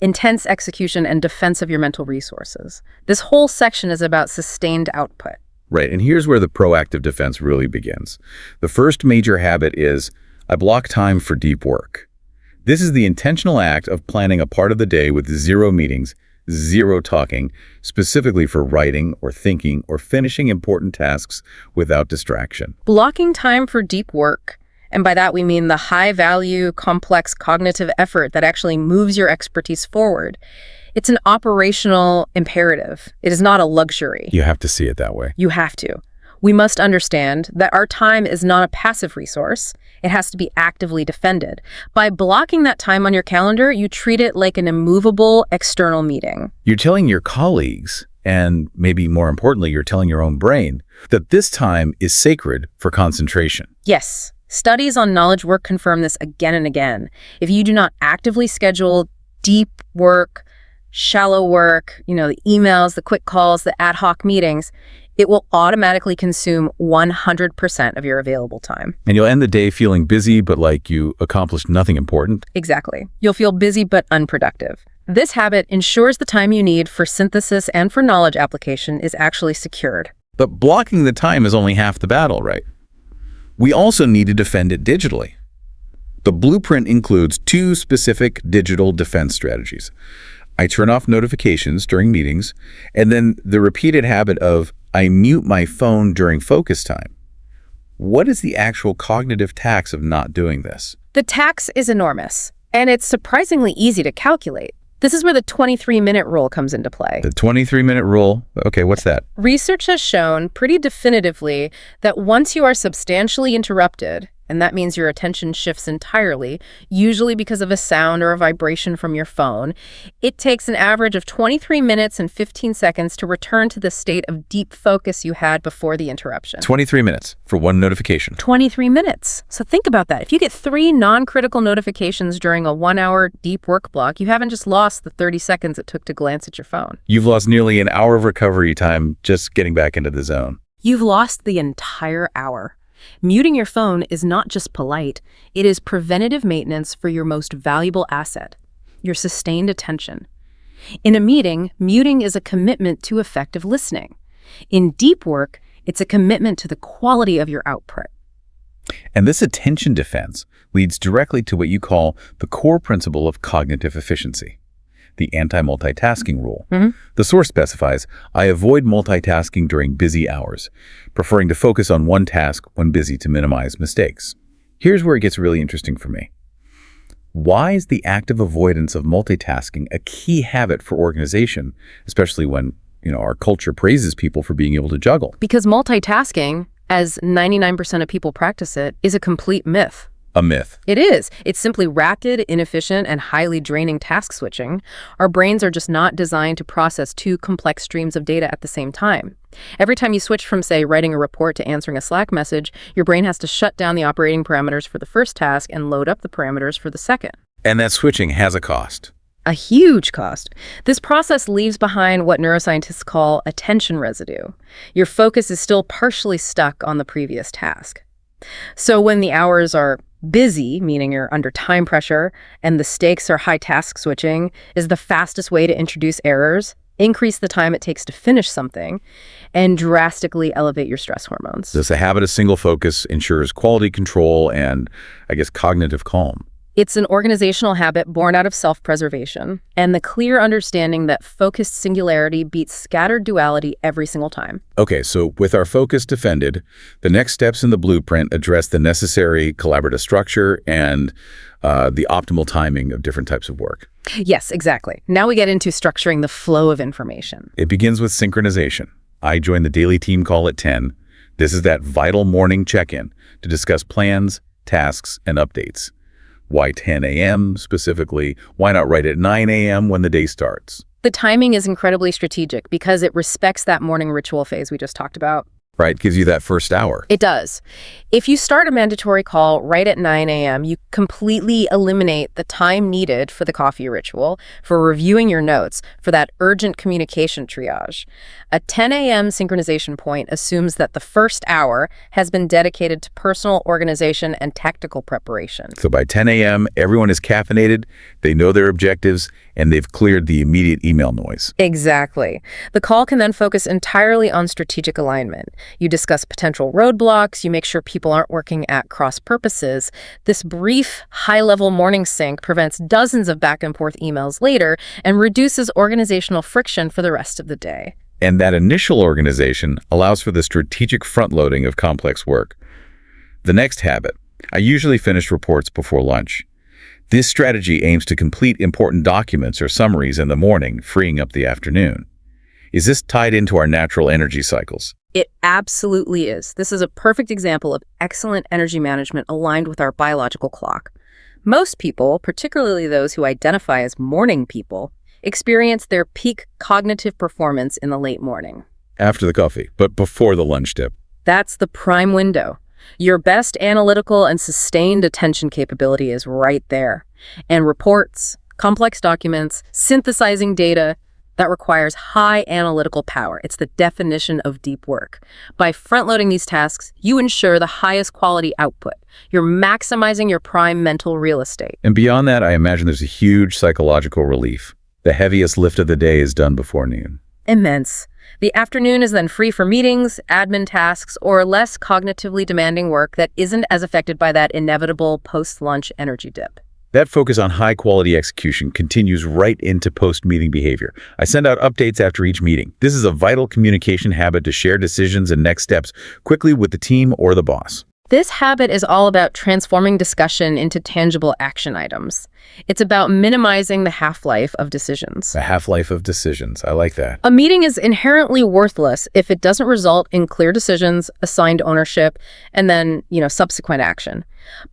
intense execution and defense of your mental resources. This whole section is about sustained output. Right, and here's where the proactive defense really begins. The first major habit is, I block time for deep work. This is the intentional act of planning a part of the day with 0 meetings, 0 talking, specifically for writing or thinking or finishing important tasks without distraction. Blocking time for deep work, and by that we mean the high-value, complex cognitive effort that actually moves your expertise forward. It's an operational imperative. It is not a luxury. You have to see it that way. You have to. We must understand that our time is not a passive resource. It has to be actively defended. By blocking that time on your calendar, you treat it like an immovable external meeting. You're telling your colleagues, and maybe more importantly, you're telling your own brain, that this time is sacred for concentration. Yes. Studies on knowledge work confirm this again and again. If you do not actively schedule deep work, shallow work, the emails, the quick calls, the ad hoc meetings, it will automatically consume 100% of your available time. And you'll end the day feeling busy, but like you accomplished nothing important. Exactly. You'll feel busy but unproductive. This habit ensures the time you need for synthesis and for knowledge application is actually secured. But blocking the time is only half the battle, right? We also need to defend it digitally. The blueprint includes 2 specific digital defense strategies. I turn off notifications during meetings, and then the repeated habit of I mute my phone during focus time. What is the actual cognitive tax of not doing this? The tax is enormous, and it's surprisingly easy to calculate. This is where the 23-minute rule comes into play. The 23-minute rule? Okay, what's that? Research has shown pretty definitively that once you are substantially interrupted, and that means your attention shifts entirely, usually because of a sound or a vibration from your phone, it takes an average of 23 minutes and 15 seconds to return to the state of deep focus you had before the interruption. 23 minutes for one notification. 23 minutes. So think about that. If you get 3 non-critical notifications during a 1-hour deep work block, you haven't just lost the 30 seconds it took to glance at your phone. You've lost nearly an hour of recovery time just getting back into the zone. You've lost the entire hour. Muting your phone is not just polite, it is preventative maintenance for your most valuable asset, your sustained attention. In a meeting, muting is a commitment to effective listening. In deep work, it's a commitment to the quality of your output. And this attention defense leads directly to what you call the core principle of cognitive efficiency. the anti-multitasking rule. The source specifies, I avoid multitasking during busy hours, preferring to focus on one task when busy to minimize mistakes. Here's where it gets really interesting for me. Why is the active avoidance of multitasking a key habit for organization, especially when, our culture praises people for being able to juggle? Because multitasking, as 99% of people practice it, is a complete myth. A myth. It is. It's simply rapid, inefficient, and highly draining task switching. Our brains are just not designed to process two complex streams of data at the same time. Every time you switch from, say, writing a report to answering a Slack message, your brain has to shut down the operating parameters for the first task and load up the parameters for the second. And that switching has a cost. A huge cost. This process leaves behind what neuroscientists call attention residue. Your focus is still partially stuck on the previous task. So when the hours are busy, meaning you're under time pressure, and the stakes are high task switching, is the fastest way to introduce errors, increase the time it takes to finish something, and drastically elevate your stress hormones. This habit of single focus ensures quality control and, cognitive calm. It's an organizational habit born out of self-preservation and the clear understanding that focused singularity beats scattered duality every single time. Okay, so with our focus defended, the next steps in the blueprint address the necessary collaborative structure and the optimal timing of different types of work. Yes, exactly. Now we get into structuring the flow of information. It begins with synchronization. I join the daily team call at 10. This is that vital morning check-in to discuss plans, tasks, and updates. Why 10 a.m. specifically? Why not right at 9 a.m. when the day starts? The timing is incredibly strategic because it respects that morning ritual phase we just talked about. Right, gives you that first hour. It does. If you start a mandatory call right at 9 a.m., you completely eliminate the time needed for the coffee ritual, for reviewing your notes, for that urgent communication triage. A 10 a.m. synchronization point assumes that the first hour has been dedicated to personal organization and tactical preparation. So by 10 a.m., everyone is caffeinated, they know their objectives, and they've cleared the immediate email noise. Exactly. The call can then focus entirely on strategic alignment. You discuss potential roadblocks, you make sure people aren't working at cross purposes. This brief, high-level morning sync prevents dozens of back-and-forth emails later and reduces organizational friction for the rest of the day. And that initial organization allows for the strategic front-loading of complex work. The next habit, I usually finish reports before lunch. This strategy aims to complete important documents or summaries in the morning, freeing up the afternoon. Is this tied into our natural energy cycles? It absolutely is. This is a perfect example of excellent energy management aligned with our biological clock. Most people, particularly those who identify as morning people, experience their peak cognitive performance in the late morning. After the coffee, but before the lunch dip. That's the prime window. Your best analytical and sustained attention capability is right there. And reports, complex documents, synthesizing data, that requires high analytical power. It's the definition of deep work. By front-loading these tasks, you ensure the highest quality output. You're maximizing your prime mental real estate. And beyond that, I imagine there's a huge psychological relief. The heaviest lift of the day is done before noon. Immense. The afternoon is then free for meetings, admin tasks, or less cognitively demanding work that isn't as affected by that inevitable post-lunch energy dip. That focus on high-quality execution continues right into post-meeting behavior. I send out updates after each meeting. This is a vital communication habit to share decisions and next steps quickly with the team or the boss. This habit is all about transforming discussion into tangible action items. It's about minimizing the half-life of decisions. The half-life of decisions. I like that. A meeting is inherently worthless if it doesn't result in clear decisions, assigned ownership, and then, subsequent action.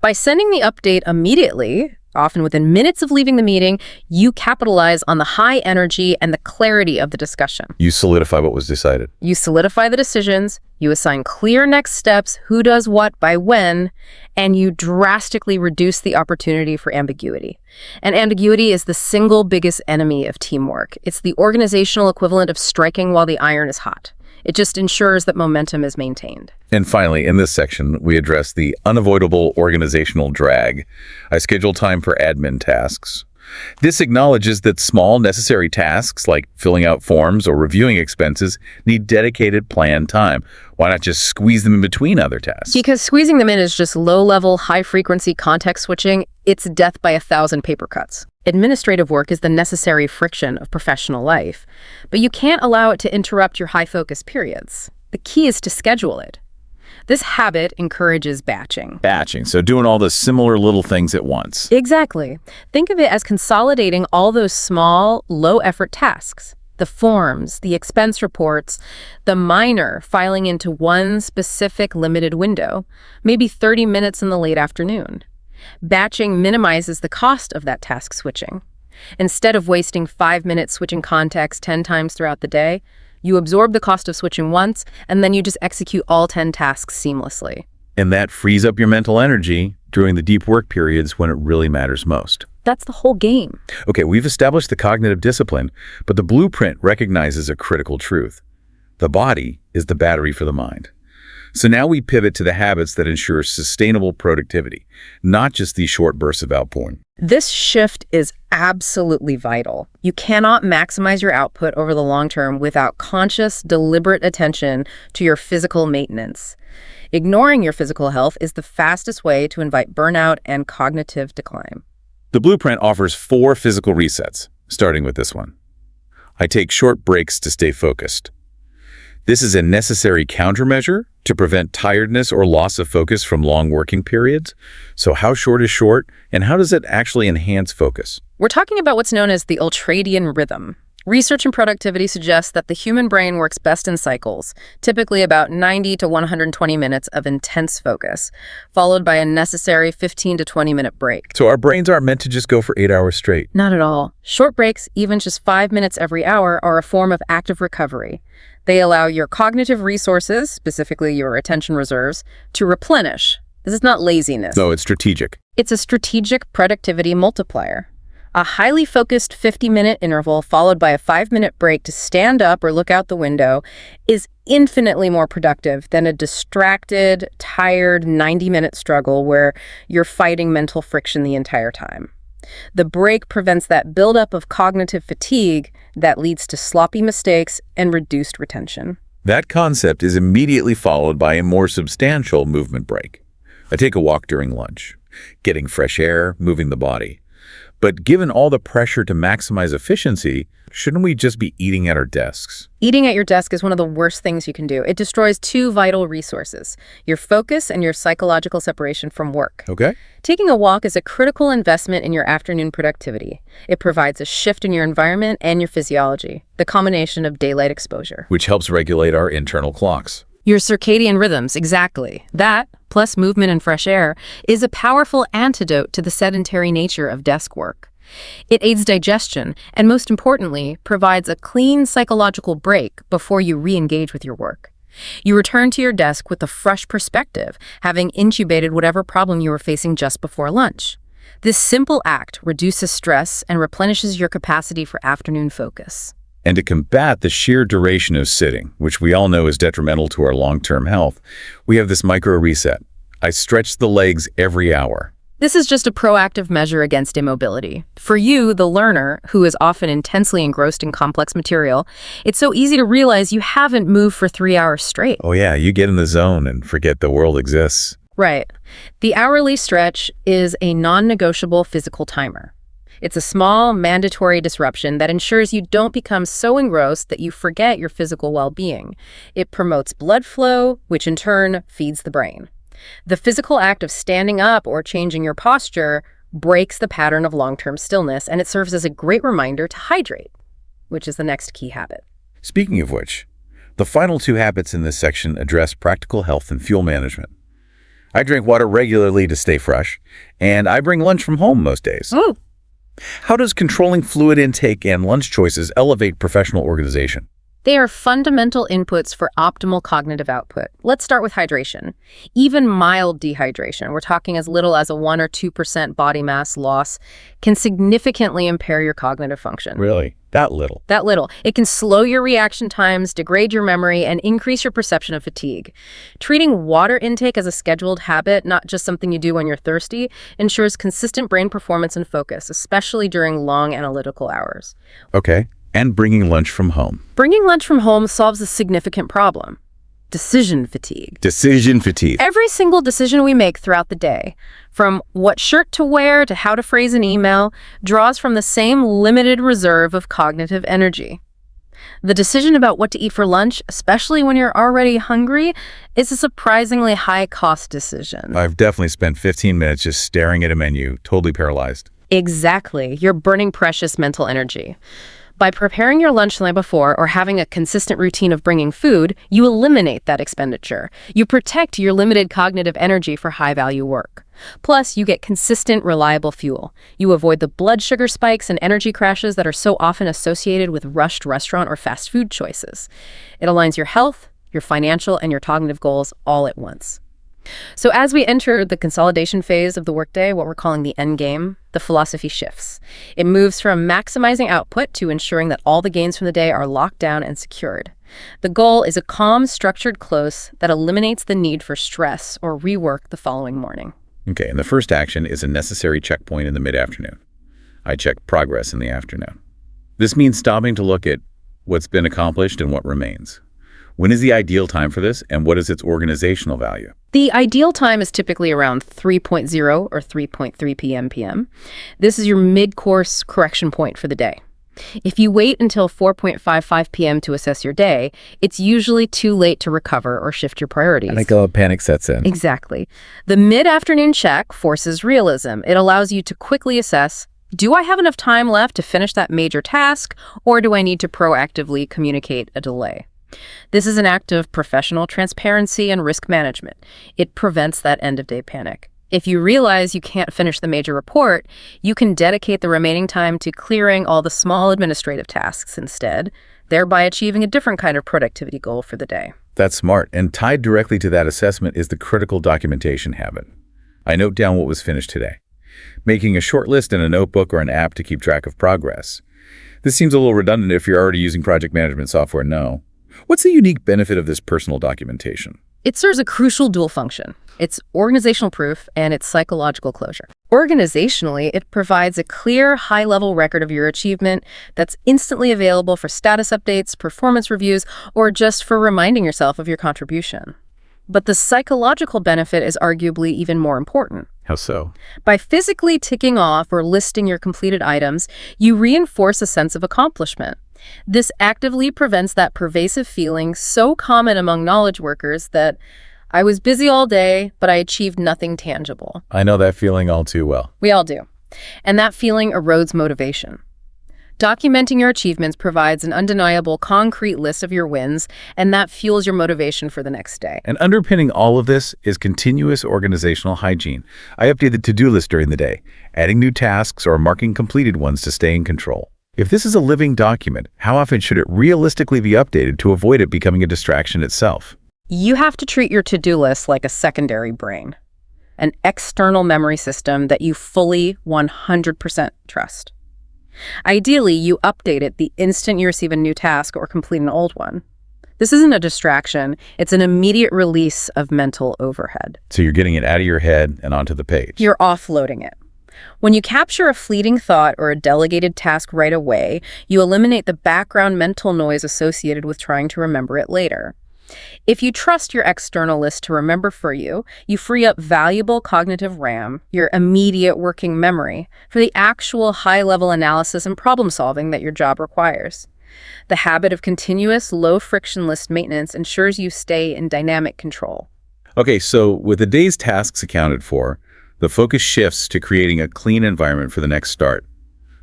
By sending the update immediately, often within minutes of leaving the meeting, you capitalize on the high energy and the clarity of the discussion. You solidify what was decided. You solidify the decisions, you assign clear next steps, who does what by when, and you drastically reduce the opportunity for ambiguity. And ambiguity is the single biggest enemy of teamwork. It's the organizational equivalent of striking while the iron is hot. It just ensures that momentum is maintained. And finally, in this section, we address the unavoidable organizational drag. I schedule time for admin tasks. This acknowledges that small, necessary tasks like filling out forms or reviewing expenses need dedicated, planned time. Why not just squeeze them in between other tasks? Because squeezing them in is just low-level, high-frequency context switching. It's death by 1,000 paper cuts. Administrative work is the necessary friction of professional life, but you can't allow it to interrupt your high-focus periods. The key is to schedule it. This habit encourages batching. Batching, so doing all the similar little things at once. Exactly. Think of it as consolidating all those small, low-effort tasks. The forms, the expense reports, the minor filing into one specific limited window, maybe 30 minutes in the late afternoon. Batching minimizes the cost of that task switching. Instead of wasting 5 minutes switching context 10 times throughout the day, you absorb the cost of switching once, and then you just execute all 10 tasks seamlessly. And that frees up your mental energy during the deep work periods when it really matters most. That's the whole game. Okay, we've established the cognitive discipline, but the blueprint recognizes a critical truth. The body is the battery for the mind. So now we pivot to the habits that ensure sustainable productivity, not just these short bursts of outpouring. This shift is absolutely vital. You cannot maximize your output over the long term without conscious, deliberate attention to your physical maintenance. Ignoring your physical health is the fastest way to invite burnout and cognitive decline. The blueprint offers 4 physical resets, starting with this one. I take short breaks to stay focused. This is a necessary countermeasure to prevent tiredness or loss of focus from long working periods. So how short is short, and how does it actually enhance focus? We're talking about what's known as the ultradian rhythm. Research in productivity suggests that the human brain works best in cycles, typically about 90 to 120 minutes of intense focus, followed by a necessary 15 to 20-minute break. So our brains aren't meant to just go for 8 hours straight. Not at all. Short breaks, even just 5 minutes every hour, are a form of active recovery. They allow your cognitive resources, specifically your attention reserves, to replenish. This is not laziness. No, it's strategic. It's a strategic productivity multiplier. A highly focused 50-minute interval followed by a 5-minute break to stand up or look out the window is infinitely more productive than a distracted, tired 90-minute struggle where you're fighting mental friction the entire time. The break prevents that buildup of cognitive fatigue that leads to sloppy mistakes and reduced retention. That concept is immediately followed by a more substantial movement break. I take a walk during lunch, getting fresh air, moving the body. But given all the pressure to maximize efficiency, shouldn't we just be eating at our desks? Eating at your desk is one of the worst things you can do. It destroys 2 vital resources, your focus and your psychological separation from work. Okay. Taking a walk is a critical investment in your afternoon productivity. It provides a shift in your environment and your physiology, the combination of daylight exposure. Which helps regulate our internal clocks. Your circadian rhythms, exactly. That, plus movement and fresh air, is a powerful antidote to the sedentary nature of desk work. It aids digestion and, most importantly, provides a clean psychological break before you re-engage with your work. You return to your desk with a fresh perspective, having intubated whatever problem you were facing just before lunch. This simple act reduces stress and replenishes your capacity for afternoon focus. And to combat the sheer duration of sitting, which we all know is detrimental to our long-term health, we have this micro reset. I stretch the legs every hour. This is just a proactive measure against immobility. For you, the learner, who is often intensely engrossed in complex material, it's so easy to realize you haven't moved for 3 hours straight. Oh yeah, you get in the zone and forget the world exists. Right. The hourly stretch is a non-negotiable physical timer. It's a small, mandatory disruption that ensures you don't become so engrossed that you forget your physical well-being. It promotes blood flow, which in turn feeds the brain. The physical act of standing up or changing your posture breaks the pattern of long-term stillness, and it serves as a great reminder to hydrate, which is the next key habit. Speaking of which, the final 2 habits in this section address practical health and fuel management. I drink water regularly to stay fresh, and I bring lunch from home most days. How does controlling fluid intake and lunch choices elevate professional organization? They are fundamental inputs for optimal cognitive output. Let's start with hydration. Even mild dehydration, we're talking as little as a 1 or 2% body mass loss, can significantly impair your cognitive function. Really? That little? That little. It can slow your reaction times, degrade your memory, and increase your perception of fatigue. Treating water intake as a scheduled habit, not just something you do when you're thirsty, ensures consistent brain performance and focus, especially during long analytical hours. Okay. And bringing lunch from home. Bringing lunch from home solves a significant problem: decision fatigue. Decision fatigue. Every single decision we make throughout the day, from what shirt to wear to how to phrase an email, draws from the same limited reserve of cognitive energy. The decision about what to eat for lunch, especially when you're already hungry, is a surprisingly high-cost decision. I've definitely spent 15 minutes just staring at a menu, totally paralyzed. Exactly. You're burning precious mental energy. By preparing your lunch the night before or having a consistent routine of bringing food, you eliminate that expenditure. You protect your limited cognitive energy for high-value work. Plus, you get consistent, reliable fuel. You avoid the blood sugar spikes and energy crashes that are so often associated with rushed restaurant or fast food choices. It aligns your health, your financial, and your cognitive goals all at once. So as we enter the consolidation phase of the workday, what we're calling the end game, the philosophy shifts. It moves from maximizing output to ensuring that all the gains from the day are locked down and secured. The goal is a calm, structured close that eliminates the need for stress or rework the following morning. Okay, and the first action is a necessary checkpoint in the mid-afternoon. I check progress in the afternoon. This means stopping to look at what's been accomplished and what remains. When is the ideal time for this, and what is its organizational value? The ideal time is typically around 3.0 or 3.3 p.m. This is your mid-course correction point for the day. If you wait until 4.55 p.m. to assess your day, it's usually too late to recover or shift your priorities. I think a panic sets in. Exactly. The mid-afternoon check forces realism. It allows you to quickly assess, do I have enough time left to finish that major task, or do I need to proactively communicate a delay? This is an act of professional transparency and risk management. It prevents that end-of-day panic. If you realize you can't finish the major report, you can dedicate the remaining time to clearing all the small administrative tasks instead, thereby achieving a different kind of productivity goal for the day. That's smart, and tied directly to that assessment is the critical documentation habit. I note down what was finished today, making a short list in a notebook or an app to keep track of progress. This seems a little redundant if you're already using project management software, no. What's the unique benefit of this personal documentation? It serves a crucial dual function. It's organizational proof and it's psychological closure. Organizationally, it provides a clear, high-level record of your achievement that's instantly available for status updates, performance reviews, or just for reminding yourself of your contribution. But the psychological benefit is arguably even more important. How so? By physically ticking off or listing your completed items, you reinforce a sense of accomplishment. This actively prevents that pervasive feeling so common among knowledge workers that I was busy all day, but I achieved nothing tangible. I know that feeling all too well. We all do. And that feeling erodes motivation. Documenting your achievements provides an undeniable, concrete list of your wins, and that fuels your motivation for the next day. And underpinning all of this is continuous organizational hygiene. I update the to-do list during the day, adding new tasks or marking completed ones to stay in control. If this is a living document, how often should it realistically be updated to avoid it becoming a distraction itself? You have to treat your to-do list like a secondary brain, an external memory system that you fully 100% trust. Ideally, you update it the instant you receive a new task or complete an old one. This isn't a distraction, it's an immediate release of mental overhead. So you're getting it out of your head and onto the page. You're offloading it. When you capture a fleeting thought or a delegated task right away, you eliminate the background mental noise associated with trying to remember it later. If you trust your external list to remember for you, you free up valuable cognitive RAM, your immediate working memory, for the actual high-level analysis and problem-solving that your job requires. The habit of continuous, low-friction list maintenance ensures you stay in dynamic control. Okay, so with the day's tasks accounted for, the focus shifts to creating a clean environment for the next start.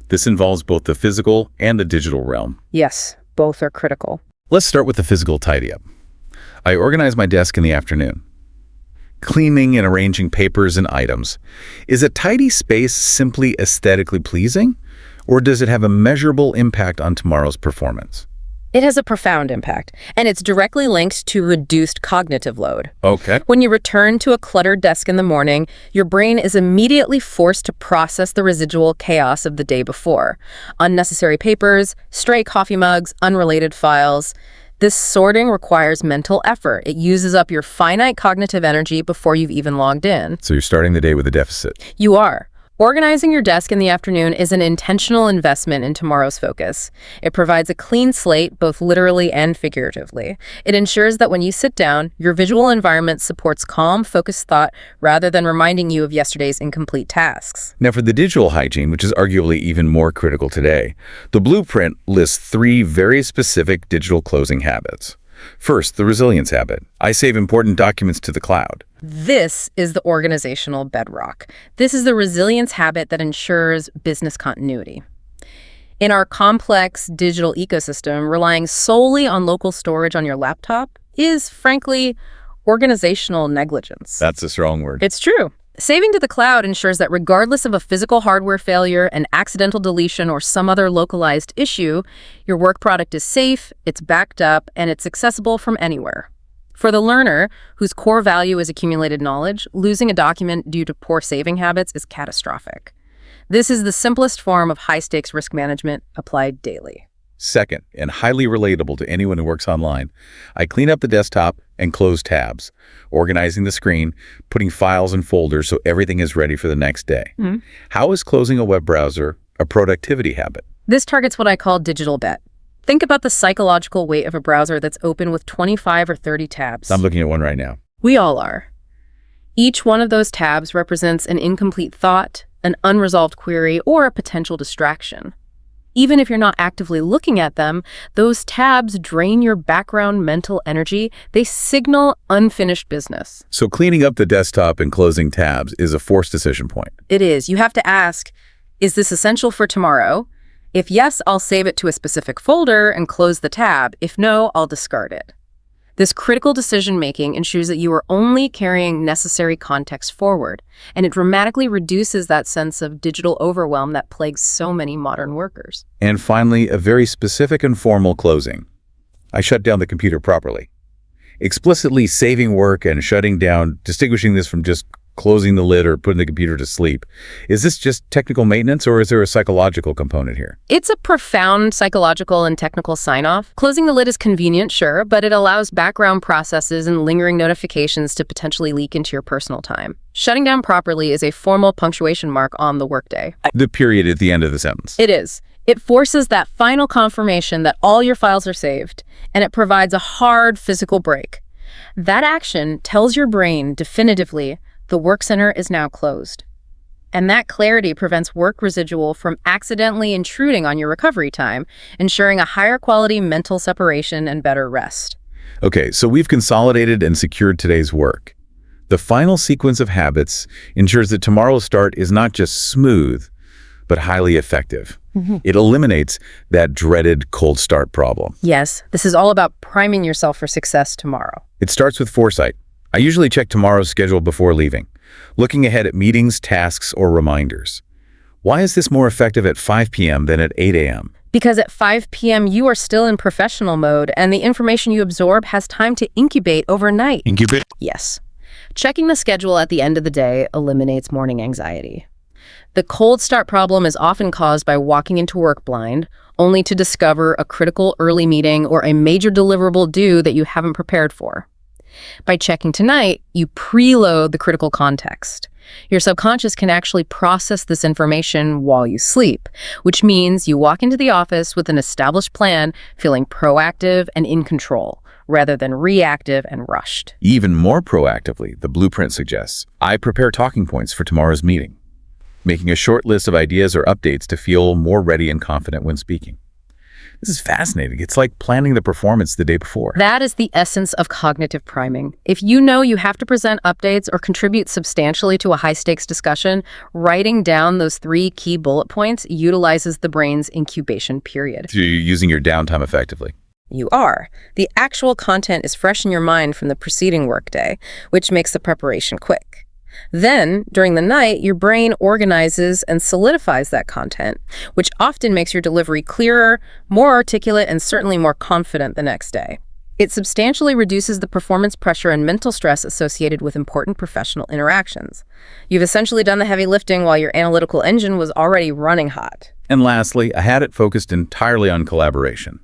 This involves both the physical and the digital realm. Yes, both are critical. Let's start with the physical tidy-up. I organize my desk in the afternoon. Cleaning and arranging papers and items. Is a tidy space simply aesthetically pleasing, or does it have a measurable impact on tomorrow's performance? It has a profound impact, and it's directly linked to reduced cognitive load. Okay. When you return to a cluttered desk in the morning, your brain is immediately forced to process the residual chaos of the day before. Unnecessary papers, stray coffee mugs, unrelated files. This sorting requires mental effort. It uses up your finite cognitive energy before you've even logged in. So you're starting the day with a deficit. You are. Organizing your desk in the afternoon is an intentional investment in tomorrow's focus. It provides a clean slate, both literally and figuratively. It ensures that when you sit down, your visual environment supports calm, focused thought rather than reminding you of yesterday's incomplete tasks. Now, for the digital hygiene, which is arguably even more critical today, the blueprint lists 3 very specific digital closing habits. First, the resilience habit. I save important documents to the cloud. This is the organizational bedrock. This is the resilience habit that ensures business continuity. In our complex digital ecosystem, relying solely on local storage on your laptop is, frankly, organizational negligence. That's a strong word. It's true. Saving to the cloud ensures that regardless of a physical hardware failure, an accidental deletion, or some other localized issue, your work product is safe, it's backed up, and it's accessible from anywhere. For the learner, whose core value is accumulated knowledge, losing a document due to poor saving habits is catastrophic. This is the simplest form of high-stakes risk management applied daily. Second, and highly relatable to anyone who works online, I clean up the desktop and close tabs, organizing the screen, putting files in folders so everything is ready for the next day. How is closing a web browser a productivity habit? This targets what I call digital debt. Think about the psychological weight of a browser that's open with 25 or 30 tabs. I'm looking at one right now. We all are. Each one of those tabs represents an incomplete thought, an unresolved query, or a potential distraction. Even if you're not actively looking at them, those tabs drain your background mental energy. They signal unfinished business. So cleaning up the desktop and closing tabs is a forced decision point. It is. You have to ask, is this essential for tomorrow? If yes, I'll save it to a specific folder and close the tab. If no, I'll discard it. This critical decision-making ensures that you are only carrying necessary context forward, and it dramatically reduces that sense of digital overwhelm that plagues so many modern workers. And finally, a very specific and formal closing. I shut down the computer properly. Explicitly saving work and shutting down, distinguishing this from just closing the lid or putting the computer to sleep. Is this just technical maintenance, or is there a psychological component here? It's a profound psychological and technical sign-off. Closing the lid is convenient, sure, but it allows background processes and lingering notifications to potentially leak into your personal time. Shutting down properly is a formal punctuation mark on the workday. The period at the end of the sentence. It is. It forces that final confirmation that all your files are saved, and it provides a hard physical break. That action tells your brain definitively the work center is now closed. And that clarity prevents work residual from accidentally intruding on your recovery time, ensuring a higher quality mental separation and better rest. Okay, so we've consolidated and secured today's work. The final sequence of habits ensures that tomorrow's start is not just smooth, but highly effective. It eliminates that dreaded cold start problem. Yes, this is all about priming yourself for success tomorrow. It starts with foresight. I usually check tomorrow's schedule before leaving, looking ahead at meetings, tasks, or reminders. Why is this more effective at 5 p.m. than at 8 a.m.? Because at 5 p.m. you are still in professional mode, and the information you absorb has time to incubate overnight. Incubate? Yes. Checking the schedule at the end of the day eliminates morning anxiety. The cold start problem is often caused by walking into work blind, only to discover a critical early meeting or a major deliverable due that you haven't prepared for. By checking tonight, you preload the critical context. Your subconscious can actually process this information while you sleep, which means you walk into the office with an established plan, feeling proactive and in control, rather than reactive and rushed. Even more proactively, the blueprint suggests, I prepare talking points for tomorrow's meeting, making a short list of ideas or updates to feel more ready and confident when speaking. This is fascinating. It's like planning the performance the day before. That is the essence of cognitive priming. If you know you have to present updates or contribute substantially to a high-stakes discussion, writing down those 3 key bullet points utilizes the brain's incubation period. So you're using your downtime effectively. You are. The actual content is fresh in your mind from the preceding workday, which makes the preparation quick. Then, during the night, your brain organizes and solidifies that content, which often makes your delivery clearer, more articulate, and certainly more confident the next day. It substantially reduces the performance pressure and mental stress associated with important professional interactions. You've essentially done the heavy lifting while your analytical engine was already running hot. And lastly, I had it focused entirely on collaboration.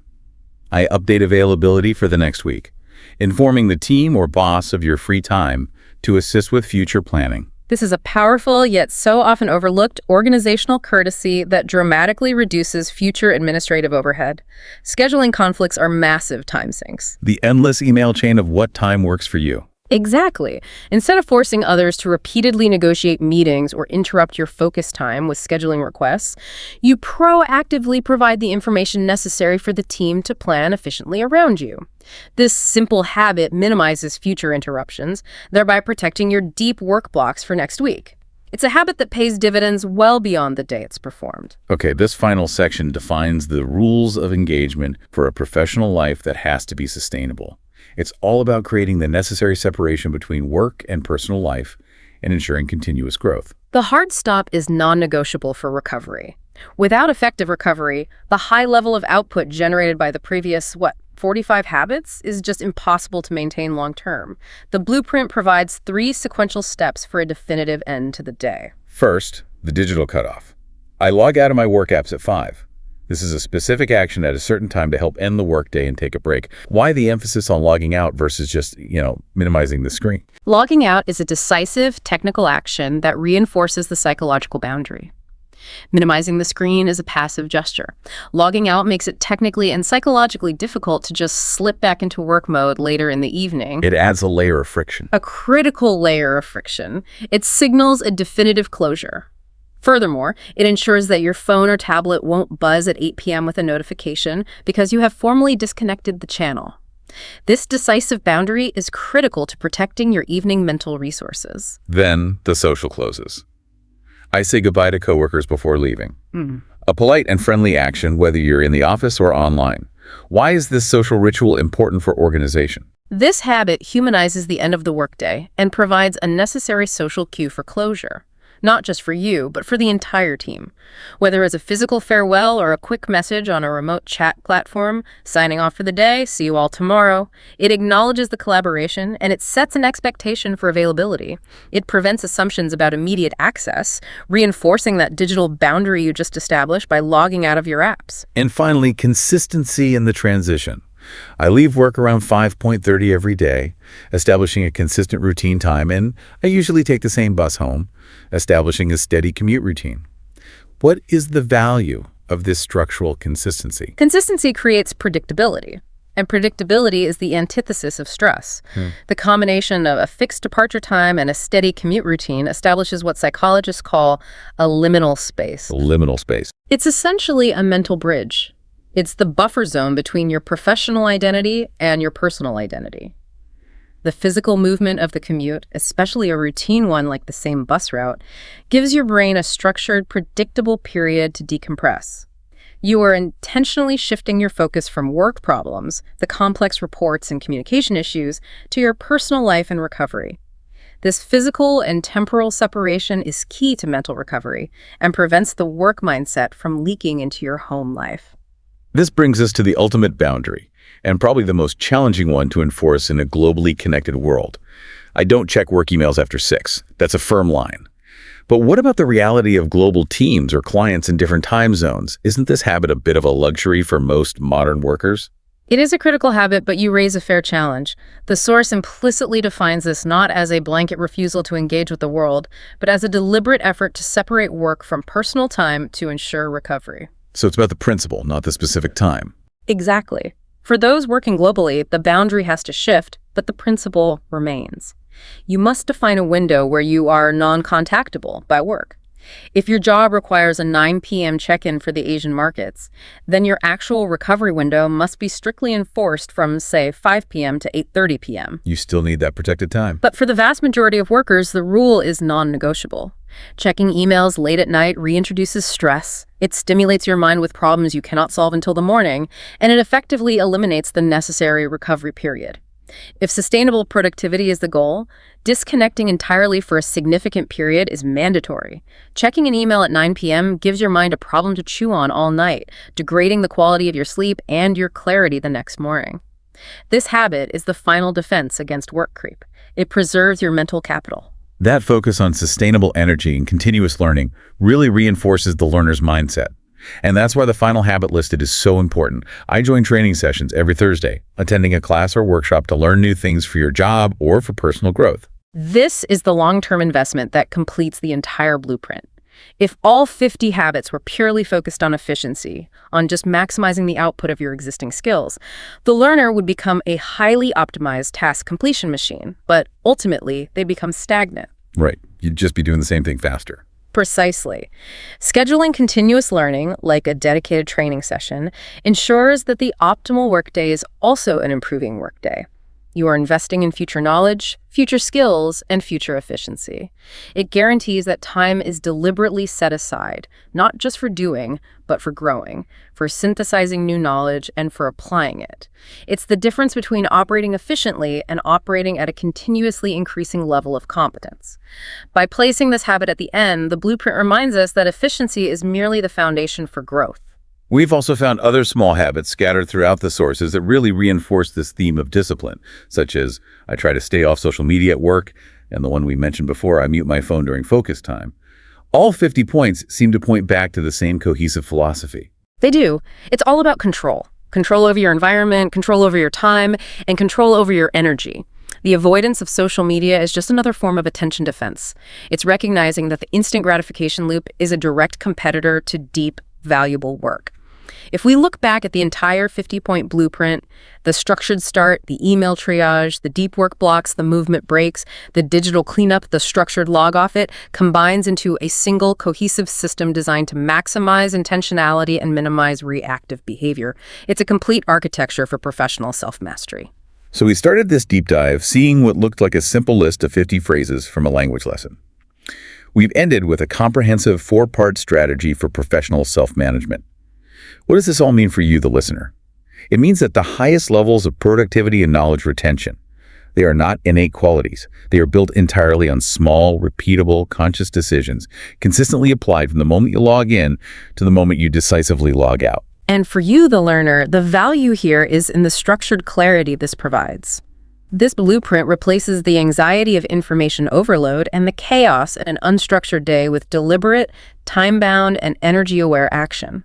I update availability for the next week, informing the team or boss of your free time to assist with future planning. This is a powerful, yet so often overlooked, organizational courtesy that dramatically reduces future administrative overhead. Scheduling conflicts are massive time sinks. The endless email chain of what time works for you. Exactly. Instead of forcing others to repeatedly negotiate meetings or interrupt your focus time with scheduling requests, you proactively provide the information necessary for the team to plan efficiently around you. This simple habit minimizes future interruptions, thereby protecting your deep work blocks for next week. It's a habit that pays dividends well beyond the day it's performed. Okay, this final section defines the rules of engagement for a professional life that has to be sustainable. It's all about creating the necessary separation between work and personal life and ensuring continuous growth. The hard stop is non-negotiable for recovery. Without effective recovery, the high level of output generated by the previous, 45 habits is just impossible to maintain long-term. The blueprint provides 3 sequential steps for a definitive end to the day. First, the digital cutoff. I log out of my work apps at 5. This is a specific action at a certain time to help end the workday and take a break. Why the emphasis on logging out versus just, minimizing the screen? Logging out is a decisive technical action that reinforces the psychological boundary. Minimizing the screen is a passive gesture. Logging out makes it technically and psychologically difficult to just slip back into work mode later in the evening. It adds a layer of friction. A critical layer of friction. It signals a definitive closure. Furthermore, it ensures that your phone or tablet won't buzz at 8 p.m. with a notification because you have formally disconnected the channel. This decisive boundary is critical to protecting your evening mental resources. Then the social closes. I say goodbye to coworkers before leaving. A polite and friendly action, whether you're in the office or online. Why is this social ritual important for organization? This habit humanizes the end of the workday and provides a necessary social cue for closure. Not just for you, but for the entire team. Whether it's a physical farewell or a quick message on a remote chat platform, signing off for the day, see you all tomorrow, it acknowledges the collaboration and it sets an expectation for availability. It prevents assumptions about immediate access, reinforcing that digital boundary you just established by logging out of your apps. And finally, consistency in the transition. I leave work around 5:30 every day, establishing a consistent routine time, and I usually take the same bus home, establishing a steady commute routine. What is the value of this structural consistency? Consistency creates predictability, and predictability is the antithesis of stress. The combination of a fixed departure time and a steady commute routine establishes what psychologists call a liminal space. The liminal space. It's essentially a mental bridge. It's the buffer zone between your professional identity and your personal identity. The physical movement of the commute, especially a routine one like the same bus route, gives your brain a structured, predictable period to decompress. You are intentionally shifting your focus from work problems, the complex reports and communication issues, to your personal life and recovery. This physical and temporal separation is key to mental recovery and prevents the work mindset from leaking into your home life. This brings us to the ultimate boundary, and probably the most challenging one to enforce in a globally connected world. I don't check work emails after 6. That's a firm line. But what about the reality of global teams or clients in different time zones? Isn't this habit a bit of a luxury for most modern workers? It is a critical habit, but you raise a fair challenge. The source implicitly defines this not as a blanket refusal to engage with the world, but as a deliberate effort to separate work from personal time to ensure recovery. So it's about the principle, not the specific time. Exactly. For those working globally, the boundary has to shift, but the principle remains. You must define a window where you are non-contactable by work. If your job requires a 9 p.m. check-in for the Asian markets, then your actual recovery window must be strictly enforced from, say, 5 p.m. to 8:30 p.m. You still need that protected time. But for the vast majority of workers, the rule is non-negotiable. Checking emails late at night reintroduces stress, it stimulates your mind with problems you cannot solve until the morning, and it effectively eliminates the necessary recovery period. If sustainable productivity is the goal, disconnecting entirely for a significant period is mandatory. Checking an email at 9 p.m. gives your mind a problem to chew on all night, degrading the quality of your sleep and your clarity the next morning. This habit is the final defense against work creep. It preserves your mental capital. That focus on sustainable energy and continuous learning really reinforces the learner's mindset. And that's why the final habit listed is so important. I join training sessions every Thursday, attending a class or workshop to learn new things for your job or for personal growth. This is the long-term investment that completes the entire blueprint. If all 50 habits were purely focused on efficiency, on just maximizing the output of your existing skills, the learner would become a highly optimized task completion machine, but ultimately they become stagnant. Right. You'd just be doing the same thing faster. Precisely. Scheduling continuous learning, like a dedicated training session, ensures that the optimal workday is also an improving workday. You are investing in future knowledge, future skills, and future efficiency. It guarantees that time is deliberately set aside, not just for doing, but for growing, for synthesizing new knowledge, and for applying it. It's the difference between operating efficiently and operating at a continuously increasing level of competence. By placing this habit at the end, the blueprint reminds us that efficiency is merely the foundation for growth. We've also found other small habits scattered throughout the sources that really reinforce this theme of discipline, such as I try to stay off social media at work, and the one we mentioned before, I mute my phone during focus time. All 50 points seem to point back to the same cohesive philosophy. They do. It's all about control. Control over your environment, control over your time, and control over your energy. The avoidance of social media is just another form of attention defense. It's recognizing that the instant gratification loop is a direct competitor to deep, valuable work. If we look back at the entire 50-point blueprint, the structured start, the email triage, the deep work blocks, the movement breaks, the digital cleanup, the structured log off, it combines into a single cohesive system designed to maximize intentionality and minimize reactive behavior. It's a complete architecture for professional self-mastery. So we started this deep dive seeing what looked like a simple list of 50 phrases from a language lesson. We've ended with a comprehensive 4-part strategy for professional self-management. What does this all mean for you, the listener? It means that the highest levels of productivity and knowledge retention, they are not innate qualities. They are built entirely on small, repeatable, conscious decisions, consistently applied from the moment you log in to the moment you decisively log out. And for you, the learner, the value here is in the structured clarity this provides. This blueprint replaces the anxiety of information overload and the chaos in an unstructured day with deliberate, time-bound, and energy-aware action.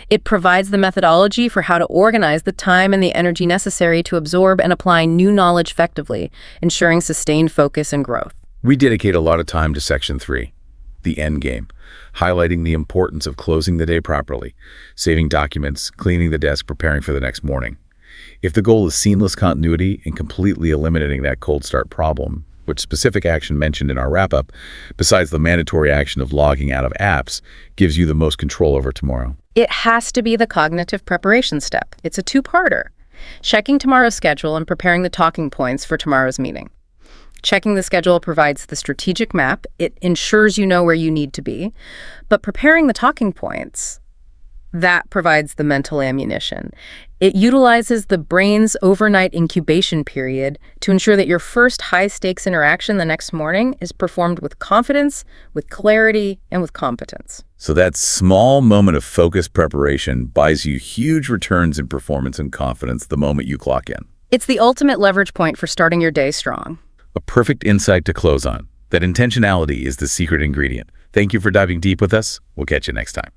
It provides the methodology for how to organize the time and the energy necessary to absorb and apply new knowledge effectively, ensuring sustained focus and growth. We dedicate a lot of time to Section 3, the end game, highlighting the importance of closing the day properly, saving documents, cleaning the desk, preparing for the next morning. If the goal is seamless continuity and completely eliminating that cold start problem, which specific action mentioned in our wrap-up, besides the mandatory action of logging out of apps, gives you the most control over tomorrow. It has to be the cognitive preparation step. It's a two-parter. Checking tomorrow's schedule and preparing the talking points for tomorrow's meeting. Checking the schedule provides the strategic map. It ensures you know where you need to be. But preparing the talking points, that provides the mental ammunition. It utilizes the brain's overnight incubation period to ensure that your first high-stakes interaction the next morning is performed with confidence, with clarity, and with competence. So that small moment of focused preparation buys you huge returns in performance and confidence the moment you clock in. It's the ultimate leverage point for starting your day strong. A perfect insight to close on. That intentionality is the secret ingredient. Thank you for diving deep with us. We'll catch you next time.